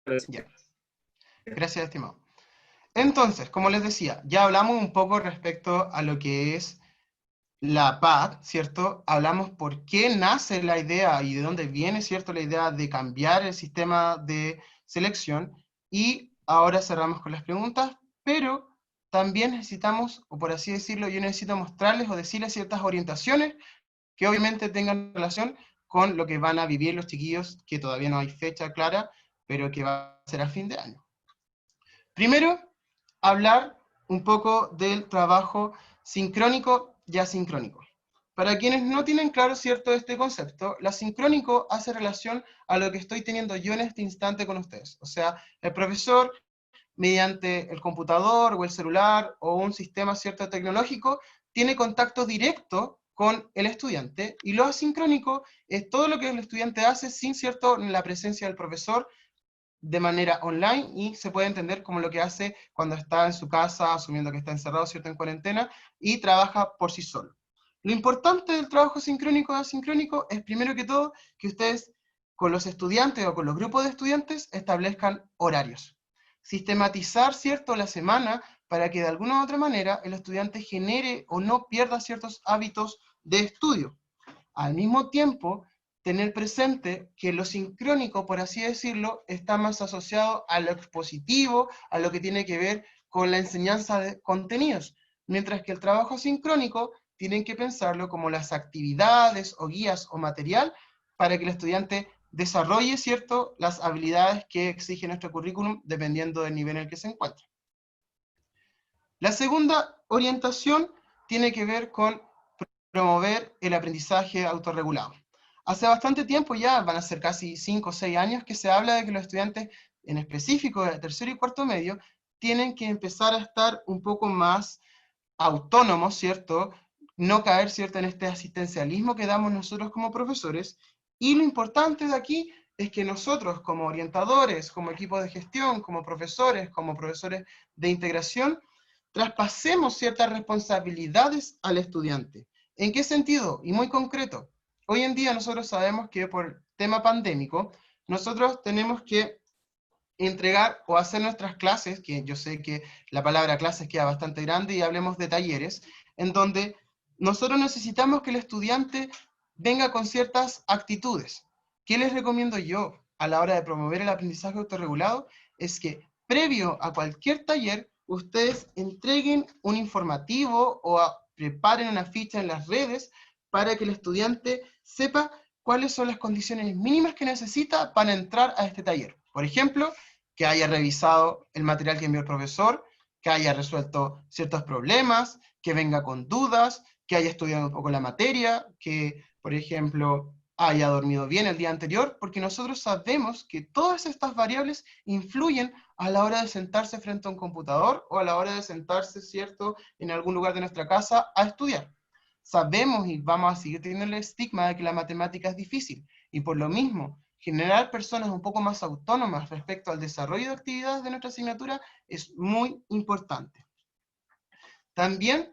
gracias. Ya. Gracias, estimado. Entonces, como les decía, ya hablamos un poco respecto a lo que es la PAD, ¿cierto? Hablamos por qué nace la idea y de dónde viene, ¿cierto? La idea de cambiar el sistema de selección. Y ahora cerramos con las preguntas, pero también necesitamos, o por así decirlo, yo necesito mostrarles o decirles ciertas orientaciones que obviamente tengan relación con lo que van a vivir los chiquillos, que todavía no hay fecha clara, pero que va a ser a fin de año. Primero, hablar un poco del trabajo sincrónico y asincrónico. Para quienes no tienen claro cierto este concepto, la sincrónico hace relación a lo que estoy teniendo yo en este instante con ustedes. O sea, el profesor, mediante el computador o el celular o un sistema cierto tecnológico, tiene contacto directo con el estudiante, y lo asincrónico es todo lo que el estudiante hace sin cierto la presencia del profesor, de manera online, y se puede entender como lo que hace cuando está en su casa, asumiendo que está encerrado, ¿cierto?, en cuarentena, y trabaja por sí solo. Lo importante del trabajo sincrónico y asincrónico es, primero que todo, que ustedes con los estudiantes o con los grupos de estudiantes establezcan horarios. Sistematizar, ¿cierto?, la semana para que de alguna u otra manera el estudiante genere o no pierda ciertos hábitos de estudio. Al mismo tiempo, tener presente que lo sincrónico, por así decirlo, está más asociado a lo expositivo, a lo que tiene que ver con la enseñanza de contenidos, mientras que el trabajo sincrónico tienen que pensarlo como las actividades o guías o material para que el estudiante desarrolle, ¿cierto?, las habilidades que exige nuestro currículum dependiendo del nivel en el que se encuentra. La segunda orientación tiene que ver con promover el aprendizaje autorregulado. Hace bastante tiempo ya, van a ser casi 5 o 6 años, que se habla de que los estudiantes, en específico de tercero y cuarto medio, tienen que empezar a estar un poco más autónomos, ¿cierto? No caer, ¿cierto?, en este asistencialismo que damos nosotros como profesores. Y lo importante de aquí es que nosotros como orientadores, como equipo de gestión, como profesores de integración, traspasemos ciertas responsabilidades al estudiante. ¿En qué sentido? Y muy concreto. Hoy en día nosotros sabemos que por tema pandémico, nosotros tenemos que entregar o hacer nuestras clases, que yo sé que la palabra clases queda bastante grande, y hablemos de talleres, en donde nosotros necesitamos que el estudiante venga con ciertas actitudes. ¿Qué les recomiendo yo a la hora de promover el aprendizaje autorregulado? Es que previo a cualquier taller, ustedes entreguen un informativo o preparen una ficha en las redes para que el estudiante sepa cuáles son las condiciones mínimas que necesita para entrar a este taller. Por ejemplo, que haya revisado el material que envió el profesor, que haya resuelto ciertos problemas, que venga con dudas, que haya estudiado un poco la materia, que, por ejemplo, haya dormido bien el día anterior, porque nosotros sabemos que todas estas variables influyen a la hora de sentarse frente a un computador o a la hora de sentarse, ¿cierto?, en algún lugar de nuestra casa a estudiar. Sabemos y vamos a seguir teniendo el estigma de que la matemática es difícil, y por lo mismo, generar personas un poco más autónomas respecto al desarrollo de actividades de nuestra asignatura es muy importante. También,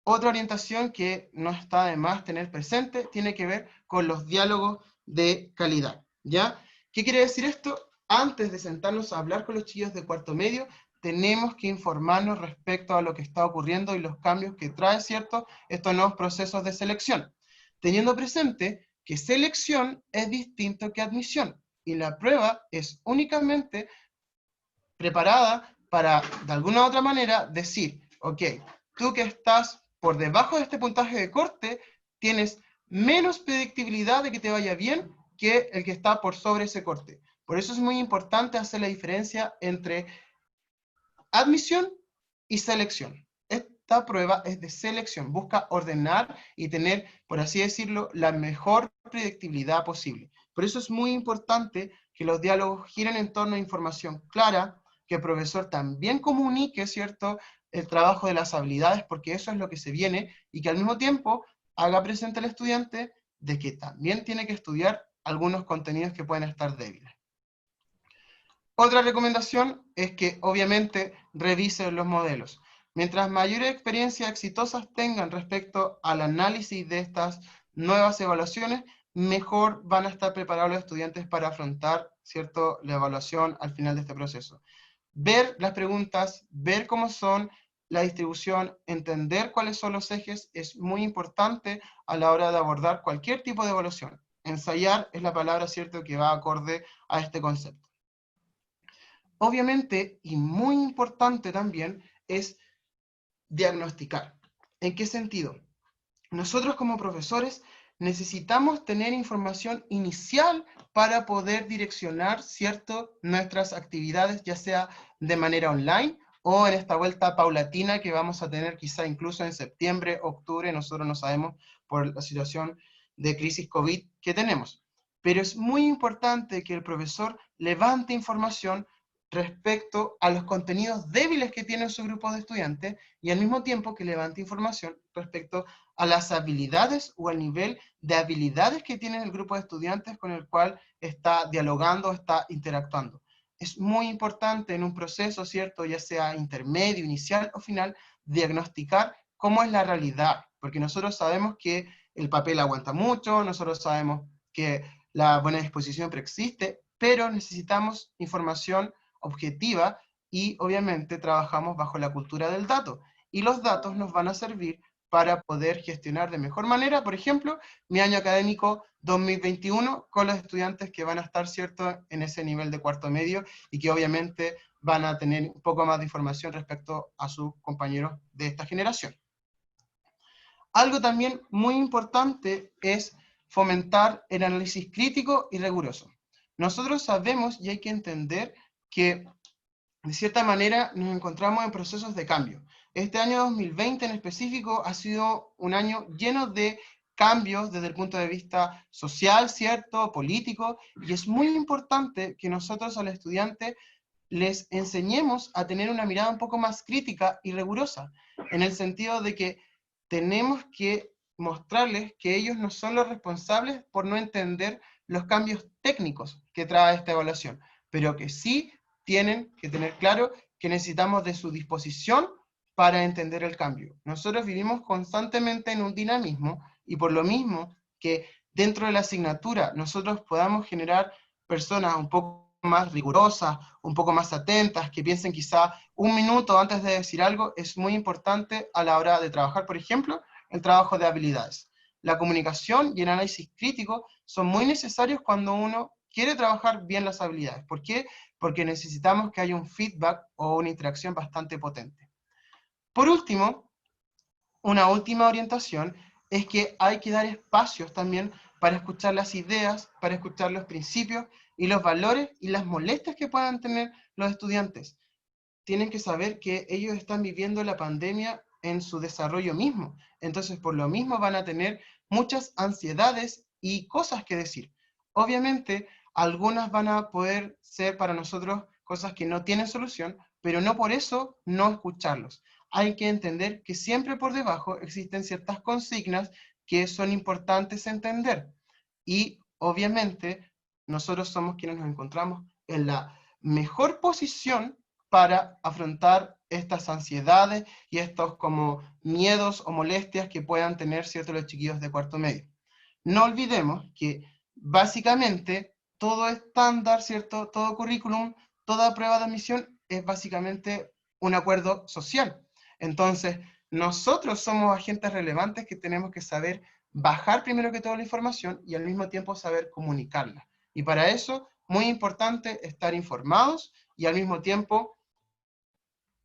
otra orientación que no está de más tener presente tiene que ver con los diálogos de calidad, ¿ya? ¿Qué quiere decir esto? Antes de sentarnos a hablar con los chicos de cuarto medio, tenemos que informarnos respecto a lo que está ocurriendo y los cambios que trae, ¿cierto?, estos nuevos procesos de selección, teniendo presente que selección es distinto que admisión, y la prueba es únicamente preparada para, de alguna u otra manera, decir, ok, tú que estás por debajo de este puntaje de corte, tienes menos predictibilidad de que te vaya bien que el que está por sobre ese corte. Por eso es muy importante hacer la diferencia entre admisión y selección. Esta prueba es de selección, busca ordenar y tener, por así decirlo, la mejor predictibilidad posible. Por eso es muy importante que los diálogos giren en torno a información clara, que el profesor también comunique, ¿cierto?, el trabajo de las habilidades, porque eso es lo que se viene, y que al mismo tiempo haga presente al estudiante de que también tiene que estudiar algunos contenidos que pueden estar débiles. Otra recomendación es que obviamente revisen los modelos. Mientras mayores experiencias exitosas tengan respecto al análisis de estas nuevas evaluaciones, mejor van a estar preparados los estudiantes para afrontar, ¿cierto?, la evaluación al final de este proceso. Ver las preguntas, ver cómo son, la distribución, entender cuáles son los ejes, es muy importante a la hora de abordar cualquier tipo de evaluación. Ensayar es la palabra, ¿cierto?, que va acorde a este concepto. Obviamente, y muy importante también, es diagnosticar. ¿En qué sentido? Nosotros como profesores necesitamos tener información inicial para poder direccionar, ¿cierto?, nuestras actividades, ya sea de manera online o en esta vuelta paulatina que vamos a tener quizá incluso en septiembre, octubre, nosotros no sabemos por la situación de crisis COVID que tenemos. Pero es muy importante que el profesor levante información respecto a los contenidos débiles que tiene su grupo de estudiantes y al mismo tiempo que levante información respecto a las habilidades o al nivel de habilidades que tiene el grupo de estudiantes con el cual está dialogando, está interactuando. Es muy importante en un proceso, ¿cierto?, ya sea intermedio, inicial o final, diagnosticar cómo es la realidad, porque nosotros sabemos que el papel aguanta mucho, nosotros sabemos que la buena disposición preexiste, pero necesitamos información objetiva y obviamente trabajamos bajo la cultura del dato. Y los datos nos van a servir para poder gestionar de mejor manera, por ejemplo, mi año académico 2021 con los estudiantes que van a estar, ¿cierto?, en ese nivel de cuarto medio y que obviamente van a tener un poco más de información respecto a sus compañeros de esta generación. Algo también muy importante es fomentar el análisis crítico y riguroso. Nosotros sabemos y hay que entender que de cierta manera nos encontramos en procesos de cambio. Este año 2020 en específico ha sido un año lleno de cambios desde el punto de vista social, ¿cierto?, político, y es muy importante que nosotros a los estudiantes les enseñemos a tener una mirada un poco más crítica y rigurosa, en el sentido de que tenemos que mostrarles que ellos no son los responsables por no entender los cambios técnicos que trae esta evaluación, pero que sí tienen que tener claro que necesitamos de su disposición para entender el cambio. Nosotros vivimos constantemente en un dinamismo y por lo mismo que dentro de la asignatura nosotros podamos generar personas un poco más rigurosas, un poco más atentas, que piensen quizá un minuto antes de decir algo, es muy importante a la hora de trabajar, por ejemplo, el trabajo de habilidades. La comunicación y el análisis crítico son muy necesarios cuando uno quiere trabajar bien las habilidades. ¿Por qué? Porque necesitamos que haya un feedback o una interacción bastante potente. Por último, una última orientación es que hay que dar espacios también para escuchar las ideas, para escuchar los principios y los valores y las molestias que puedan tener los estudiantes. Tienen que saber que ellos están viviendo la pandemia en su desarrollo mismo. Entonces, por lo mismo van a tener muchas ansiedades y cosas que decir. Obviamente, algunas van a poder ser para nosotros cosas que no tienen solución, pero no por eso no escucharlos. Hay que entender que siempre por debajo existen ciertas consignas que son importantes entender. Y obviamente, nosotros somos quienes nos encontramos en la mejor posición para afrontar estas ansiedades y estos como miedos o molestias que puedan tener ciertos los chiquillos de cuarto medio. No olvidemos que básicamente todo estándar, ¿cierto?, todo currículum, toda prueba de admisión es básicamente un acuerdo social. Entonces, nosotros somos agentes relevantes que tenemos que saber bajar primero que todo la información y al mismo tiempo saber comunicarla. Y para eso, muy importante estar informados y al mismo tiempo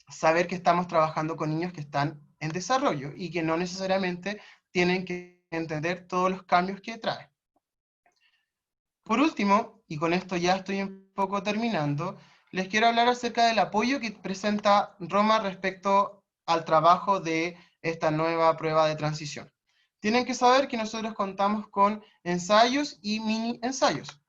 saber que estamos trabajando con niños que están en desarrollo y que no necesariamente tienen que entender todos los cambios que trae. Por último, y con esto ya estoy un poco terminando, les quiero hablar acerca del apoyo que presenta Roma respecto al trabajo de esta nueva prueba de transición. Tienen que saber que nosotros contamos con ensayos y mini ensayos.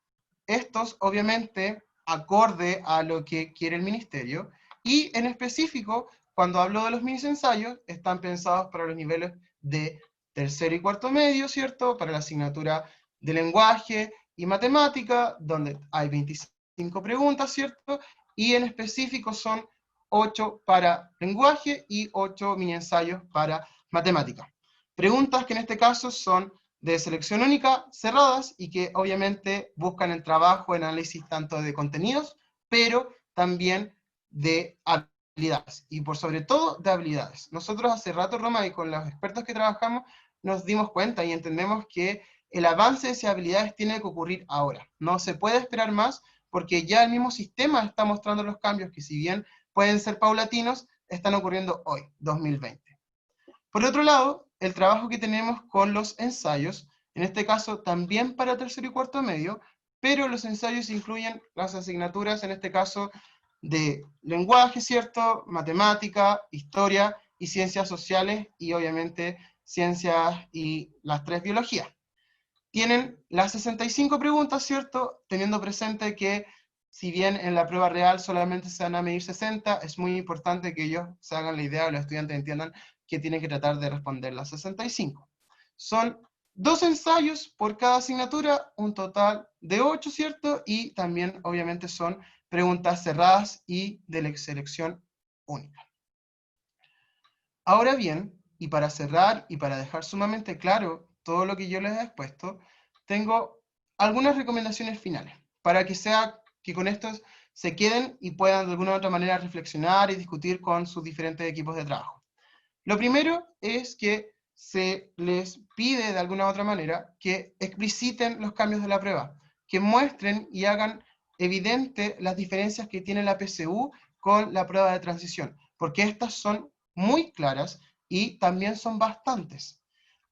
Estos, obviamente, acorde a lo que quiere el ministerio, y en específico, cuando hablo de los mini ensayos, están pensados para los niveles de tercero y cuarto medio, ¿cierto? Para la asignatura de lenguaje y matemática, donde hay 25 preguntas, ¿cierto? Y en específico son 8 para lenguaje y 8 mini ensayos para matemática. Preguntas que en este caso son de selección única, cerradas, y que obviamente buscan el trabajo, el análisis tanto de contenidos, pero también de habilidades, y por sobre todo de habilidades. Nosotros hace rato, Roma, y con los expertos que trabajamos, nos dimos cuenta y entendemos que el avance de esas habilidades tiene que ocurrir ahora. No se puede esperar más, porque ya el mismo sistema está mostrando los cambios que, si bien pueden ser paulatinos, están ocurriendo hoy, 2020. Por otro lado, el trabajo que tenemos con los ensayos, en este caso también para tercero y cuarto medio, pero los ensayos incluyen las asignaturas, en este caso, de lenguaje, ¿cierto?, matemática, historia y ciencias sociales, y obviamente ciencias y las 3 biologías. Tienen las 65 preguntas, ¿cierto?, teniendo presente que si bien en la prueba real solamente se van a medir 60, es muy importante que ellos se hagan la idea, o los estudiantes entiendan que tienen que tratar de responder las 65. Son 2 ensayos por cada asignatura, un total de 8, ¿cierto? Y también, obviamente, son preguntas cerradas y de selección única. Ahora bien, y para cerrar y para dejar sumamente claro todo lo que yo les he expuesto, tengo algunas recomendaciones finales, para que con estos se queden y puedan de alguna u otra manera reflexionar y discutir con sus diferentes equipos de trabajo. Lo primero es que se les pide de alguna u otra manera que expliciten los cambios de la prueba, que muestren y hagan evidente las diferencias que tiene la PSU con la prueba de transición, porque estas son muy claras y también son bastantes.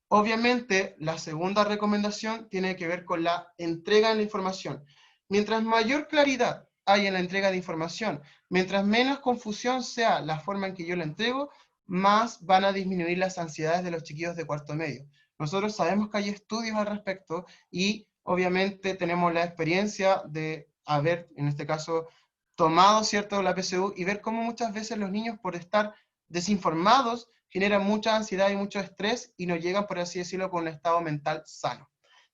Obviamente, la segunda recomendación tiene que ver con la entrega de la información. Mientras mayor claridad hay en la entrega de información, mientras menos confusión sea la forma en que yo la entrego, más van a disminuir las ansiedades de los chiquillos de cuarto medio. Nosotros sabemos que hay estudios al respecto y obviamente tenemos la experiencia de haber, en este caso, tomado, ¿cierto?, la PSU y ver cómo muchas veces los niños, por estar desinformados, generan mucha ansiedad y mucho estrés y no llegan, por así decirlo, con un estado mental sano.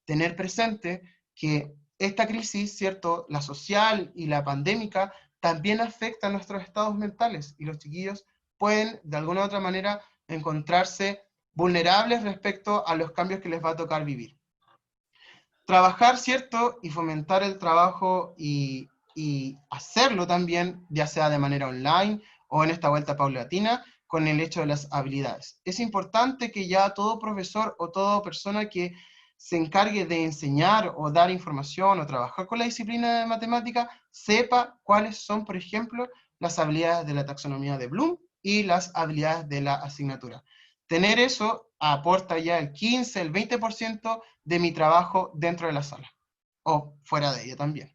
Tener presente que esta crisis, ¿cierto?, la social y la pandémica, también afecta a nuestros estados mentales, y los chiquillos pueden, de alguna u otra manera, encontrarse vulnerables respecto a los cambios que les va a tocar vivir. Trabajar, ¿cierto?, y fomentar el trabajo y hacerlo también, ya sea de manera online o en esta vuelta paulatina, con el hecho de las habilidades. Es importante que ya todo profesor o toda persona que se encargue de enseñar o dar información o trabajar con la disciplina de matemática sepa cuáles son, por ejemplo, las habilidades de la taxonomía de Bloom y las habilidades de la asignatura. Tener eso aporta ya el 15, el 20% de mi trabajo dentro de la sala, o fuera de ella también.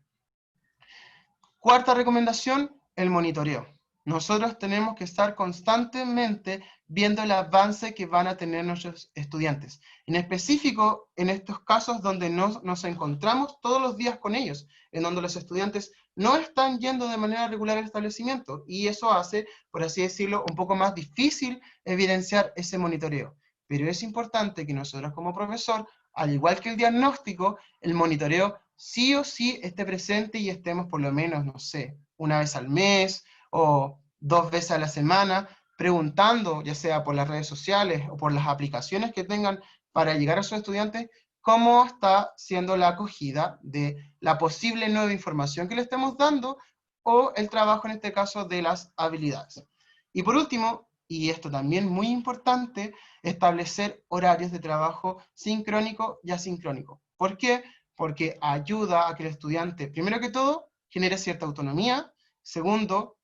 Cuarta recomendación, el monitoreo. Nosotros tenemos que estar constantemente viendo el avance que van a tener nuestros estudiantes. En específico, en estos casos donde nos encontramos todos los días con ellos, en donde los estudiantes no están yendo de manera regular al establecimiento, y eso hace, por así decirlo, un poco más difícil evidenciar ese monitoreo. Pero es importante que nosotros como profesor, al igual que el diagnóstico, el monitoreo sí o sí esté presente y estemos por lo menos, no sé, una vez al mes o 2 veces a la semana, preguntando, ya sea por las redes sociales o por las aplicaciones que tengan para llegar a sus estudiantes, cómo está siendo la acogida de la posible nueva información que le estemos dando o el trabajo, en este caso, de las habilidades. Y por último, y esto también muy importante, establecer horarios de trabajo sincrónico y asincrónico. ¿Por qué? Porque ayuda a que el estudiante, primero que todo, genere cierta autonomía, segundo,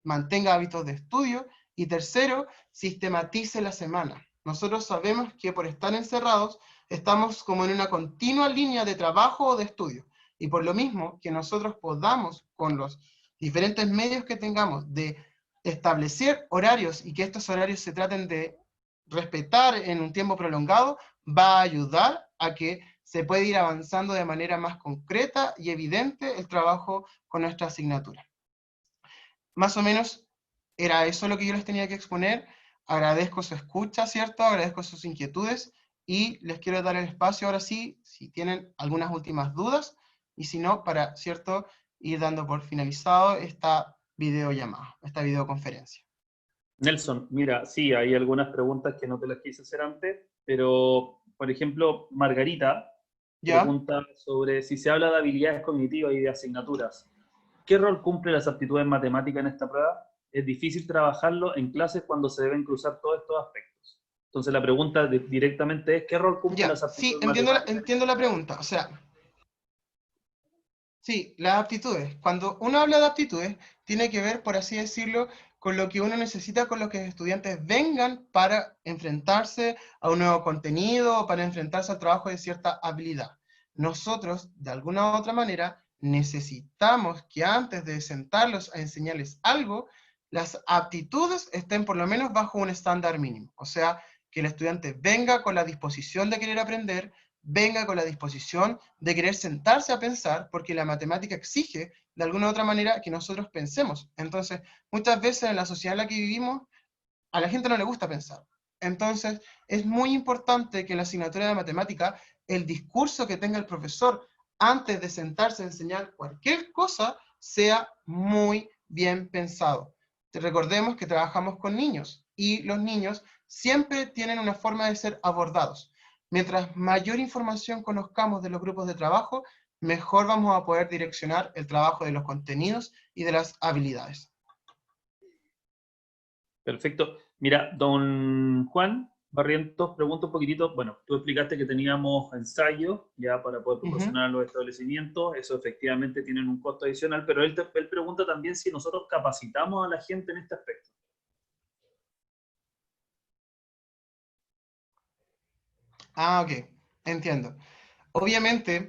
mantenga hábitos de estudio, y tercero, sistematice la semana. Nosotros sabemos que por estar encerrados, estamos como en una continua línea de trabajo o de estudio, y por lo mismo que nosotros podamos, con los diferentes medios que tengamos, de establecer horarios y que estos horarios se traten de respetar en un tiempo prolongado, va a ayudar a que se puede ir avanzando de manera más concreta y evidente el trabajo con nuestra asignatura. Más o menos era eso lo que yo les tenía que exponer. Agradezco su escucha, ¿cierto? Agradezco sus inquietudes y les quiero dar el espacio ahora sí, si tienen algunas últimas dudas, y si no, para, ¿cierto?, ir dando por finalizado esta videollamada, esta videoconferencia. Nelson, mira, sí, hay algunas preguntas que no te las quise hacer antes, pero, por ejemplo, Margarita ¿Ya? pregunta sobre si se habla de habilidades cognitivas y de asignaturas. ¿Qué rol cumplen las aptitudes matemáticas en esta prueba? es difícil trabajarlo en clases cuando se deben cruzar todos estos aspectos. Entonces la pregunta directamente es, ¿qué rol cumplen Ya, las sí, aptitudes matemáticas? entiendo la pregunta. O sea, sí, las aptitudes. Cuando uno habla de aptitudes, tiene que ver, por así decirlo, con lo que uno necesita con lo que los estudiantes vengan para enfrentarse a un nuevo contenido o para enfrentarse al trabajo de cierta habilidad. Nosotros, de alguna u otra manera, necesitamos que antes de sentarlos a enseñarles algo, las aptitudes estén por lo menos bajo un estándar mínimo. O sea, que el estudiante venga con la disposición de querer aprender, venga con la disposición de querer sentarse a pensar, porque la matemática exige, de alguna u otra manera, que nosotros pensemos. Entonces, muchas veces en la sociedad en la que vivimos, a la gente no le gusta pensar. Entonces, es muy importante que en la asignatura de matemática, el discurso que tenga el profesor antes de sentarse a enseñar cualquier cosa, sea muy bien pensado. Recordemos que trabajamos con niños, y los niños siempre tienen una forma de ser abordados. Mientras mayor información conozcamos de los grupos de trabajo, mejor vamos a poder direccionar el trabajo de los contenidos y de las habilidades. Perfecto. Mira, don Juan Barrientos pregunta un poquitito, bueno, tú explicaste que teníamos ensayos ya para poder proporcionar a los establecimientos, eso efectivamente tienen un costo adicional, pero él pregunta también si nosotros capacitamos a la gente en este aspecto. Ah, ok, entiendo. Obviamente,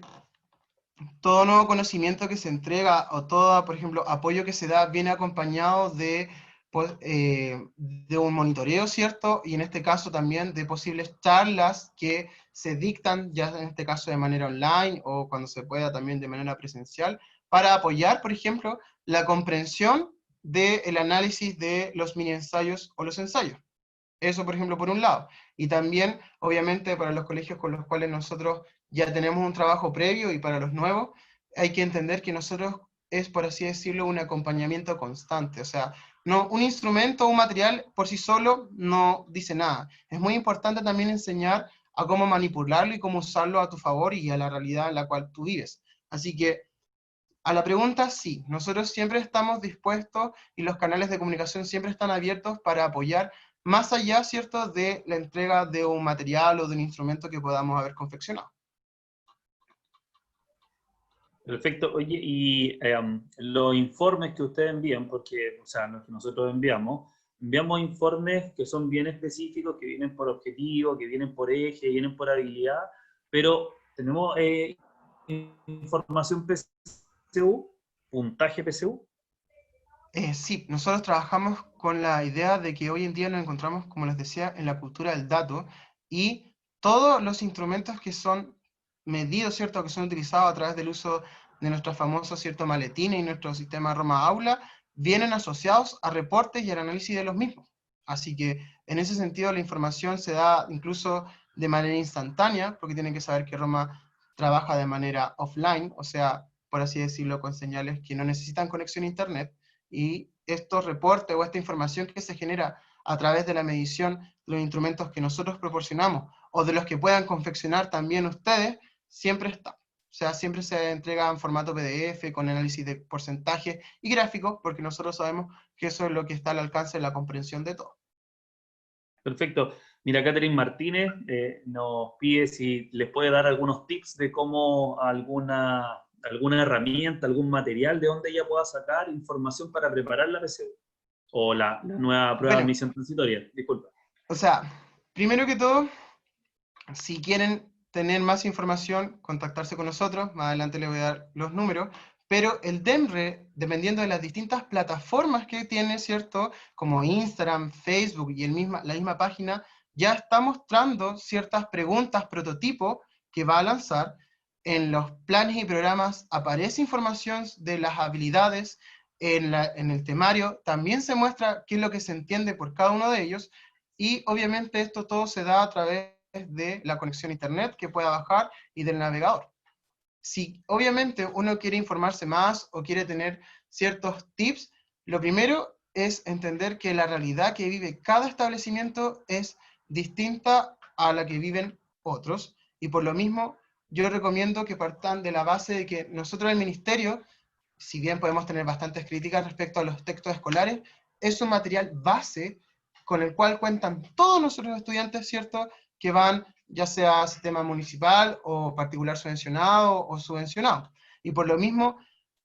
todo nuevo conocimiento que se entrega o todo, por ejemplo, apoyo que se da viene acompañado de, pues, de un monitoreo, ¿cierto? Y en este caso también de posibles charlas que se dictan, ya en este caso de manera online o cuando se pueda también de manera presencial, para apoyar, por ejemplo, la comprensión del análisis de los mini ensayos o los ensayos. Eso, por ejemplo, por un lado. Y también, obviamente, para los colegios con los cuales nosotros ya tenemos un trabajo previo y para los nuevos, hay que entender que nosotros es, por así decirlo, un acompañamiento constante. O sea, no, un instrumento o un material por sí solo no dice nada. Es muy importante también enseñar a cómo manipularlo y cómo usarlo a tu favor y a la realidad en la cual tú vives. Así que, a la pregunta, sí, nosotros siempre estamos dispuestos y los canales de comunicación siempre están abiertos para apoyar más allá, ¿cierto?, de la entrega de un material o de un instrumento que podamos haber confeccionado. Perfecto. Oye, y los informes que ustedes envían, porque, o sea, los que nosotros enviamos informes que son bien específicos, que vienen por objetivo, que vienen por eje, vienen por habilidad, pero tenemos información PSU, puntaje PSU. Sí, nosotros trabajamos con la idea de que hoy en día nos encontramos, como les decía, en la cultura del dato, y todos los instrumentos que son medidos, ¿cierto?, que son utilizados a través del uso de nuestros famosos, ¿cierto?, maletines y nuestro sistema Roma Aula, vienen asociados a reportes y al análisis de los mismos. Así que en ese sentido la información se da incluso de manera instantánea, porque tienen que saber que Roma trabaja de manera offline, o sea, por así decirlo, con señales que no necesitan conexión a internet, y estos reportes o esta información que se genera a través de la medición de los instrumentos que nosotros proporcionamos o de los que puedan confeccionar también ustedes, siempre está. O sea, siempre se entrega en formato PDF con análisis de porcentaje y gráficos, porque nosotros sabemos que eso es lo que está al alcance de la comprensión de todo. Perfecto. Mira, Catherine Martínez nos pide si les puede dar algunos tips de cómo alguna herramienta, algún material de donde ella pueda sacar información para preparar la PSU o la nueva prueba de Bueno, admisión transitoria. Disculpa. o sea, primero que todo, si quieren tener más información, contactarse con nosotros, más adelante les voy a dar los números, pero el DEMRE, dependiendo de las distintas plataformas que tiene, ¿cierto? Como Instagram, Facebook y la misma página, ya está mostrando ciertas preguntas prototipo que va a lanzar. En los planes y programas aparece información de las habilidades, en el temario también se muestra qué es lo que se entiende por cada uno de ellos, y obviamente esto todo se da a través de la conexión a internet que pueda bajar y del navegador. Si obviamente uno quiere informarse más o quiere tener ciertos tips, lo primero es entender que la realidad que vive cada establecimiento es distinta a la que viven otros, y por lo mismo yo recomiendo que partan de la base de que nosotros el ministerio, si bien podemos tener bastantes críticas respecto a los textos escolares, es un material base con el cual cuentan todos nuestros estudiantes, ¿cierto?, que van ya sea sistema municipal o particular subvencionado o subvencionado. Y por lo mismo,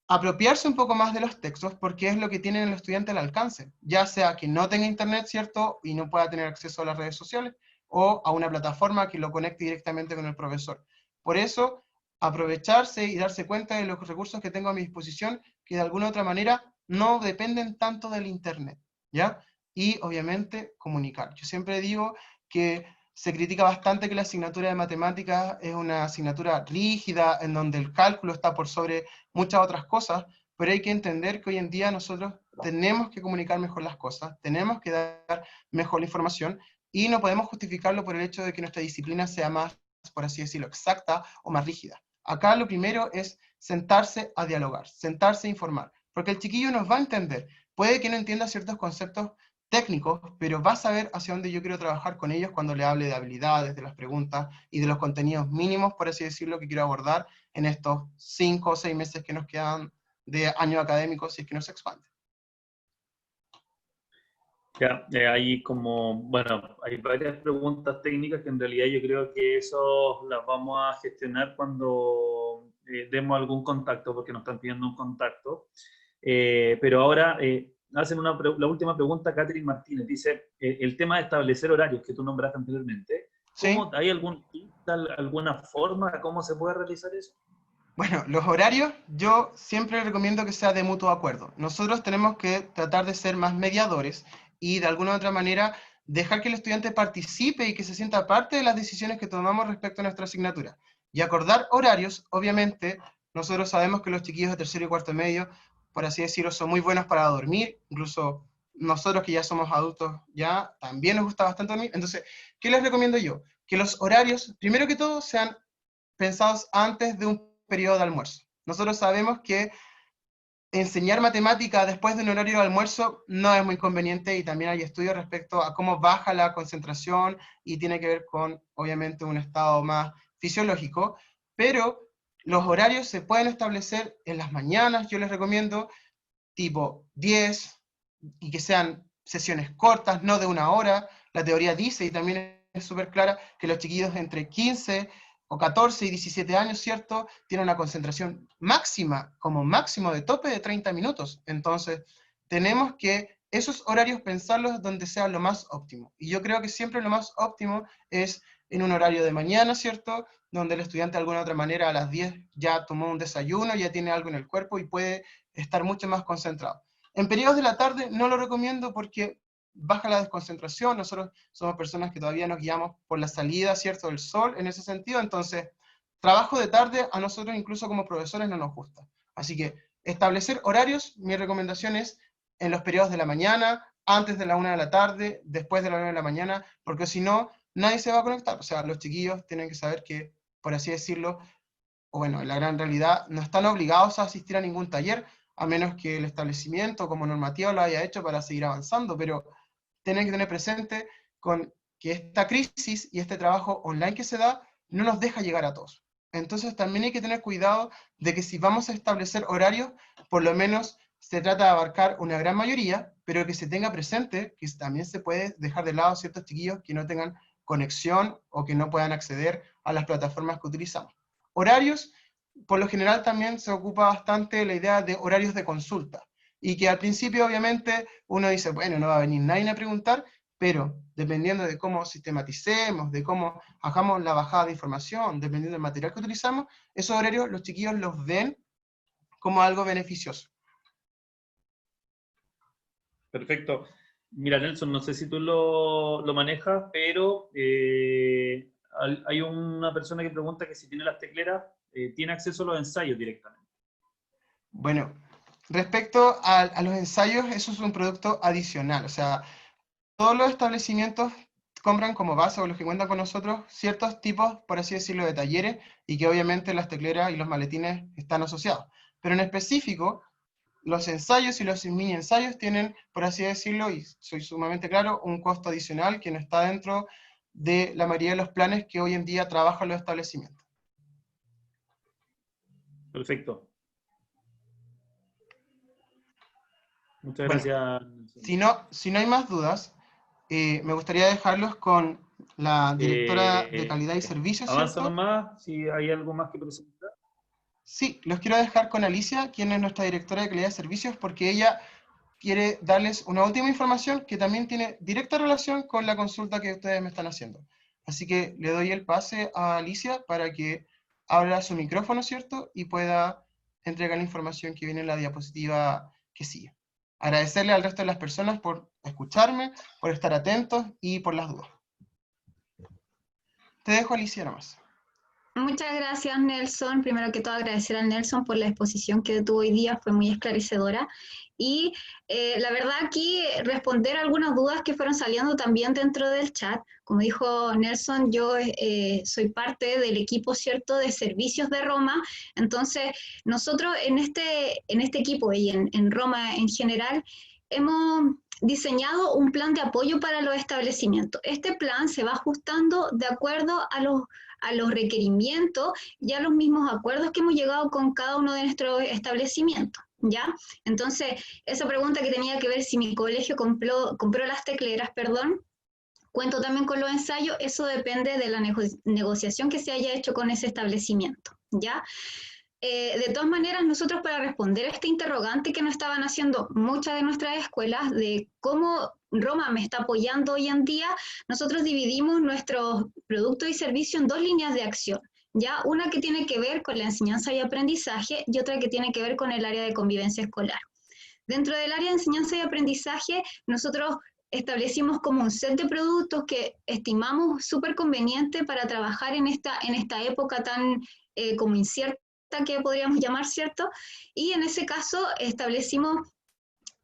apropiarse un poco más de los textos porque es lo que tienen el estudiante al alcance, ya sea que no tenga internet, ¿cierto?, y no pueda tener acceso a las redes sociales, o a una plataforma que lo conecte directamente con el profesor. Por eso, aprovecharse y darse cuenta de los recursos que tengo a mi disposición, que de alguna u otra manera no dependen tanto del internet, ¿ya? Y obviamente comunicar. Yo siempre digo que se critica bastante que la asignatura de matemáticas es una asignatura rígida, en donde el cálculo está por sobre muchas otras cosas, pero hay que entender que hoy en día nosotros tenemos que comunicar mejor las cosas, tenemos que dar mejor la información, y no podemos justificarlo por el hecho de que nuestra disciplina sea más, por así decirlo, exacta o más rígida. Acá lo primero es sentarse a dialogar, sentarse a informar, porque el chiquillo nos va a entender. Puede que no entienda ciertos conceptos técnicos, pero va a saber hacia dónde yo quiero trabajar con ellos cuando le hable de habilidades, de las preguntas y de los contenidos mínimos, por así decirlo, que quiero abordar en estos 5 o 6 meses que nos quedan de año académico, si es que no se expande. Ya, hay como, bueno, hay varias preguntas técnicas que en realidad yo creo que eso las vamos a gestionar cuando demos algún contacto, porque nos están pidiendo un contacto. Pero ahora hacen la última pregunta, Catherine Martínez, dice, el tema de establecer horarios que tú nombraste anteriormente, ¿Sí? ¿hay algún tip, alguna forma, cómo se puede realizar eso? Bueno, los horarios yo siempre recomiendo que sea de mutuo acuerdo. Nosotros tenemos que tratar de ser más mediadores y de alguna u otra manera dejar que el estudiante participe y que se sienta parte de las decisiones que tomamos respecto a nuestra asignatura. Y acordar horarios, obviamente, nosotros sabemos que los chiquillos de tercero y cuarto medio, por así decirlo, son muy buenos para dormir, incluso nosotros que ya somos adultos ya también nos gusta bastante dormir. Entonces, ¿qué les recomiendo yo? Que los horarios, primero que todo, sean pensados antes de un periodo de almuerzo. Nosotros sabemos que enseñar matemática después de un horario de almuerzo no es muy conveniente, y también hay estudios respecto a cómo baja la concentración y tiene que ver con, obviamente, un estado más fisiológico, pero los horarios se pueden establecer en las mañanas, yo les recomiendo, tipo 10, y que sean sesiones cortas, no de una hora. La teoría dice, y también es súper clara, que los chiquillos entre 15 o 14 y 17 años, ¿cierto?, tienen una concentración máxima, como máximo de tope de 30 minutos. Entonces, tenemos que esos horarios pensarlos donde sea lo más óptimo. Y yo creo que siempre lo más óptimo es en un horario de mañana, ¿cierto?, donde el estudiante de alguna otra manera a las 10 ya tomó un desayuno, ya tiene algo en el cuerpo y puede estar mucho más concentrado. En periodos de la tarde no lo recomiendo porque baja la desconcentración. Nosotros somos personas que todavía nos guiamos por la salida, ¿cierto?, del sol en ese sentido. Entonces, trabajo de tarde a nosotros incluso como profesores no nos gusta. Así que establecer horarios, mi recomendación es en los periodos de la mañana, antes de la 1 de la tarde, después de la 9 de la mañana, porque si no, nadie se va a conectar. O sea, los chiquillos tienen que saber que, por así decirlo, o bueno, en la gran realidad, no están obligados a asistir a ningún taller, a menos que el establecimiento como normativa lo haya hecho para seguir avanzando, pero tienen que tener presente con que esta crisis y este trabajo online que se da no nos deja llegar a todos. Entonces también hay que tener cuidado de que si vamos a establecer horarios, por lo menos se trata de abarcar una gran mayoría, pero que se tenga presente que también se puede dejar de lado ciertos chiquillos que no tengan conexión o que no puedan acceder a las plataformas que utilizamos. Horarios, por lo general también se ocupa bastante la idea de horarios de consulta, y que al principio obviamente uno dice, bueno, no va a venir nadie a preguntar, pero dependiendo de cómo sistematicemos, de cómo hagamos la bajada de información, dependiendo del material que utilizamos, esos horarios los chiquillos los ven como algo beneficioso. Perfecto. Mira, Nelson, no sé si tú lo manejas, pero hay una persona que pregunta que si tiene las tecleras, tiene acceso a los ensayos directamente. Bueno, respecto a los ensayos, eso es un producto adicional, o sea, todos los establecimientos compran como base, o los que cuentan con nosotros, ciertos tipos, por así decirlo, de talleres, y que obviamente las tecleras y los maletines están asociados. Pero en específico, los ensayos y los mini ensayos tienen, por así decirlo, y soy sumamente claro, un costo adicional que no está dentro de la mayoría de los planes que hoy en día trabajan los establecimientos. Perfecto. Muchas Bueno, gracias. si no hay más dudas, me gustaría dejarlos con la directora de calidad y servicios, Avanza ¿cierto? nomás, si hay algo más que presentar. Sí, los quiero dejar con Alicia, quien es nuestra directora de calidad y servicios, porque ella quiere darles una última información que también tiene directa relación con la consulta que ustedes me están haciendo. Así que le doy el pase a Alicia para que abra su micrófono, ¿cierto? Y pueda entregar la información que viene en la diapositiva que sigue. Agradecerle al resto de las personas por escucharme, por estar atentos y por las dudas. Te dejo, Alicia, nomás. Muchas gracias, Nelson. Primero que todo, agradecer a Nelson por la exposición que tuvo hoy día, fue muy esclarecedora. Y la verdad aquí responder algunas dudas que fueron saliendo también dentro del chat. Como dijo Nelson, yo soy parte del equipo, ¿cierto?, de servicios de Roma. Entonces, nosotros en este equipo y en Roma en general, hemos diseñado un plan de apoyo para los establecimientos. Este plan se va ajustando de acuerdo a los requerimientos y a los mismos acuerdos que hemos llegado con cada uno de nuestros establecimientos, ¿ya? Entonces, esa pregunta que tenía que ver si mi colegio compró las tecleras, perdón, cuento también con los ensayos, eso depende de la negociación que se haya hecho con ese establecimiento, ¿ya? De todas maneras, nosotros para responder a este interrogante que nos estaban haciendo muchas de nuestras escuelas de cómo Roma me está apoyando hoy en día, nosotros dividimos nuestros productos y servicios en dos líneas de acción. Ya una que tiene que ver con la enseñanza y aprendizaje y otra que tiene que ver con el área de convivencia escolar. Dentro del área de enseñanza y aprendizaje, nosotros establecimos como un set de productos que estimamos súper conveniente para trabajar en esta época tan como incierta que podríamos llamar, ¿cierto? Y en ese caso establecimos,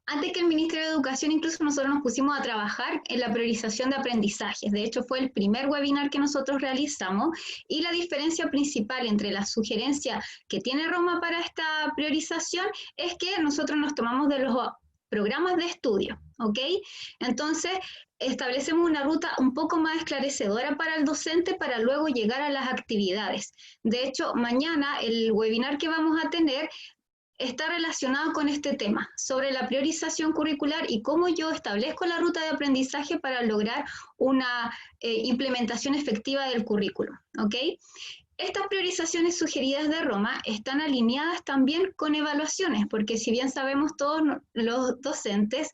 antes que el Ministerio de Educación, incluso nosotros nos pusimos a trabajar en la priorización de aprendizajes. De hecho, fue el primer webinar que nosotros realizamos y la diferencia principal entre la sugerencia que tiene Roma para esta priorización es que nosotros nos tomamos de los programas de estudio, ¿ok? Entonces, establecemos una ruta un poco más esclarecedora para el docente para luego llegar a las actividades. De hecho, mañana el webinar que vamos a tener está relacionado con este tema, sobre la priorización curricular y cómo yo establezco la ruta de aprendizaje para lograr una implementación efectiva del currículo, ¿ok? Estas priorizaciones sugeridas de Roma están alineadas también con evaluaciones, porque si bien sabemos todos los docentes,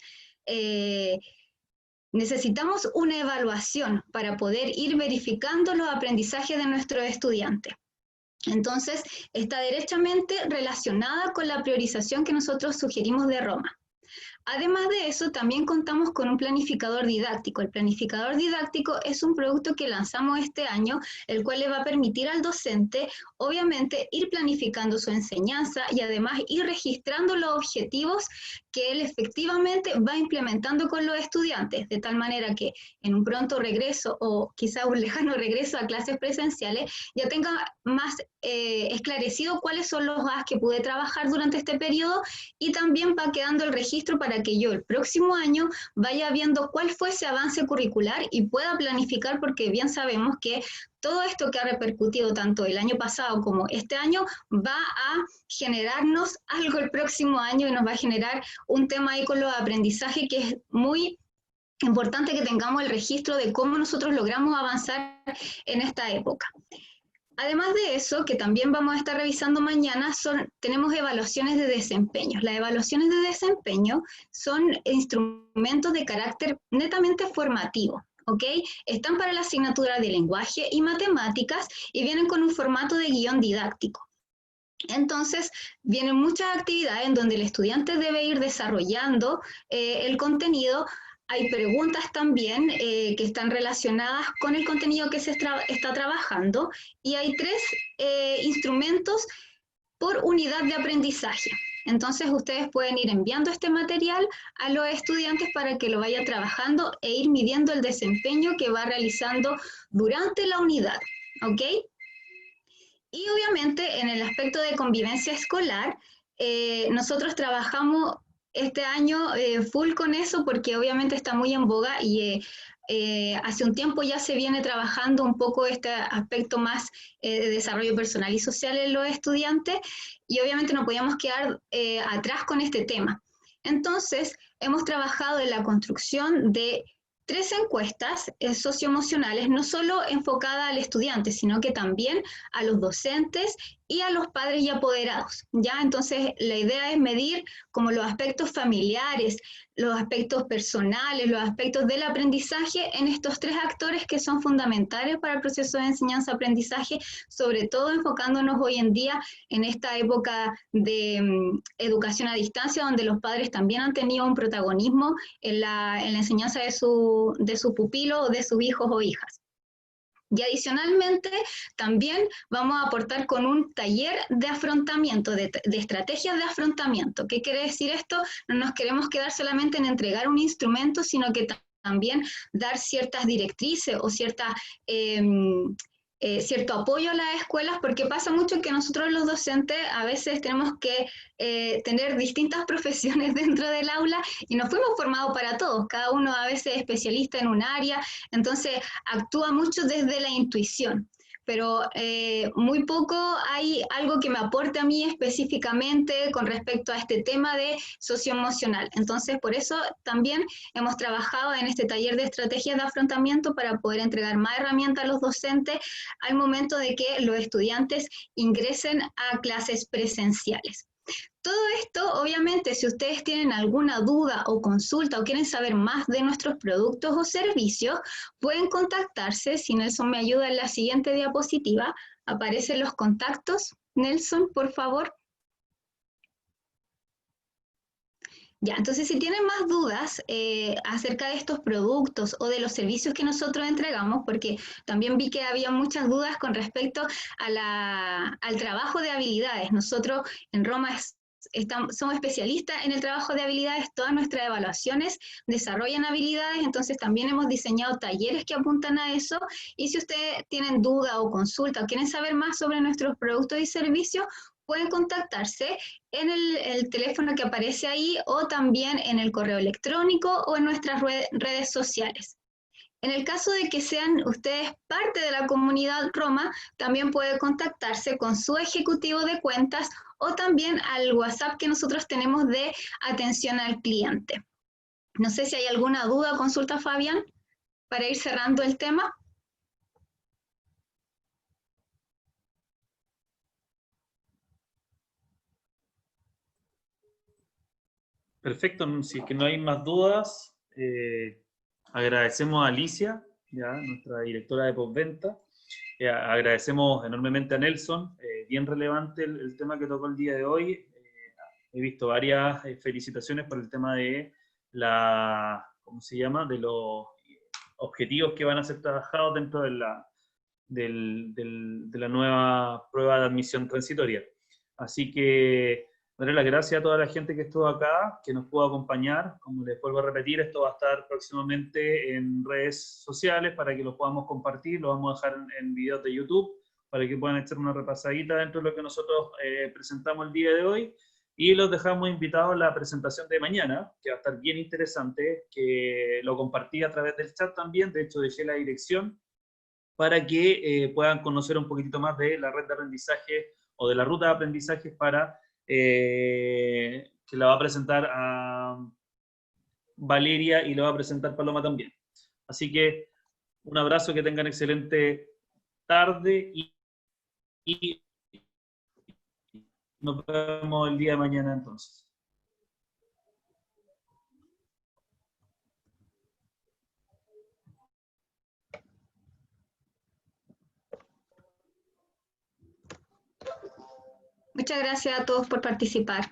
necesitamos una evaluación para poder ir verificando los aprendizajes de nuestros estudiantes. Entonces, está derechamente relacionada con la priorización que nosotros sugerimos de Roma. Además de eso, también contamos con un planificador didáctico. El planificador didáctico es un producto que lanzamos este año, el cual le va a permitir al docente, obviamente, ir planificando su enseñanza y además ir registrando los objetivos que él efectivamente va implementando con los estudiantes, de tal manera que en un pronto regreso o quizá un lejano regreso a clases presenciales ya tenga más esclarecido cuáles son los A que pude trabajar durante este periodo y también va quedando el registro para que yo el próximo año vaya viendo cuál fue ese avance curricular y pueda planificar, porque bien sabemos que todo esto que ha repercutido tanto el año pasado como este año va a generarnos algo el próximo año y nos va a generar un tema ahí con los aprendizajes que es muy importante que tengamos el registro de cómo nosotros logramos avanzar en esta época. Además de eso, que también vamos a estar revisando mañana, tenemos evaluaciones de desempeño. Las evaluaciones de desempeño son instrumentos de carácter netamente formativo, ¿ok? Están para la asignatura de lenguaje y matemáticas y vienen con un formato de guión didáctico. Entonces, vienen muchas actividades en donde el estudiante debe ir desarrollando el contenido. Hay preguntas también que están relacionadas con el contenido que se está trabajando y hay 3 instrumentos por unidad de aprendizaje. Entonces ustedes pueden ir enviando este material a los estudiantes para que lo vayan trabajando e ir midiendo el desempeño que va realizando durante la unidad, ¿ok? Y obviamente en el aspecto de convivencia escolar, nosotros trabajamos este año full con eso porque obviamente está muy en boga y hace un tiempo ya se viene trabajando un poco este aspecto más de desarrollo personal y social en los estudiantes y obviamente no podíamos quedar atrás con este tema. Entonces, hemos trabajado en la construcción de 3 encuestas socioemocionales, no solo enfocadas al estudiante, sino que también a los docentes y a los padres y apoderados, ¿ya? Entonces, la idea es medir como los aspectos familiares, los aspectos personales, los aspectos del aprendizaje en estos 3 actores que son fundamentales para el proceso de enseñanza-aprendizaje, sobre todo enfocándonos hoy en día en esta época de educación a distancia, donde los padres también han tenido un protagonismo en la enseñanza de su pupilo o de sus hijos o hijas. Y adicionalmente, también vamos a aportar con un taller de afrontamiento, de estrategias de afrontamiento. ¿Qué quiere decir esto? No nos queremos quedar solamente en entregar un instrumento, sino que también dar ciertas directrices o cierto apoyo a las escuelas, porque pasa mucho que nosotros los docentes a veces tenemos que tener distintas profesiones dentro del aula y no fuimos formados para todos, cada uno a veces es especialista en un área, entonces actúa mucho desde la intuición. Pero muy poco hay algo que me aporte a mí específicamente con respecto a este tema de socioemocional. Entonces, por eso también hemos trabajado en este taller de estrategias de afrontamiento para poder entregar más herramientas a los docentes al momento de que los estudiantes ingresen a clases presenciales. Todo esto, obviamente, si ustedes tienen alguna duda o consulta o quieren saber más de nuestros productos o servicios, pueden contactarse. Si Nelson me ayuda en la siguiente diapositiva, aparecen los contactos. Nelson, por favor. Ya, entonces si tienen más dudas acerca de estos productos o de los servicios que nosotros entregamos, porque también vi que había muchas dudas con respecto al trabajo de habilidades. Nosotros en Roma somos especialistas en el trabajo de habilidades, todas nuestras evaluaciones desarrollan habilidades, entonces también hemos diseñado talleres que apuntan a eso, y si ustedes tienen duda o consulta o quieren saber más sobre nuestros productos y servicios, pueden contactarse en el teléfono que aparece ahí o también en el correo electrónico o en nuestras redes sociales. En el caso de que sean ustedes parte de la comunidad Roma, también puede contactarse con su ejecutivo de cuentas o también al WhatsApp que nosotros tenemos de atención al cliente. No sé si hay alguna duda o consulta, Fabián, para ir cerrando el tema. Perfecto, si es que no hay más dudas, agradecemos a Alicia, ya, nuestra directora de postventa. Agradecemos enormemente a Nelson, bien relevante el tema que tocó el día de hoy. He visto varias felicitaciones por el tema de ¿cómo se llama? De los objetivos que van a ser trabajados dentro de la nueva prueba de admisión transitoria. Así que darle las gracias a toda la gente que estuvo acá, que nos pudo acompañar. Como les vuelvo a repetir, esto va a estar próximamente en redes sociales para que lo podamos compartir, lo vamos a dejar en videos de YouTube para que puedan echar una repasadita dentro de lo que nosotros presentamos el día de hoy. Y los dejamos invitados a la presentación de mañana, que va a estar bien interesante, que lo compartí a través del chat también, de hecho dejé la dirección para que puedan conocer un poquitito más de la red de aprendizaje o de la ruta de aprendizaje para que la va a presentar a Valeria y la va a presentar Paloma también. Así que un abrazo, que tengan excelente tarde y nos vemos el día de mañana entonces. Muchas gracias a todos por participar.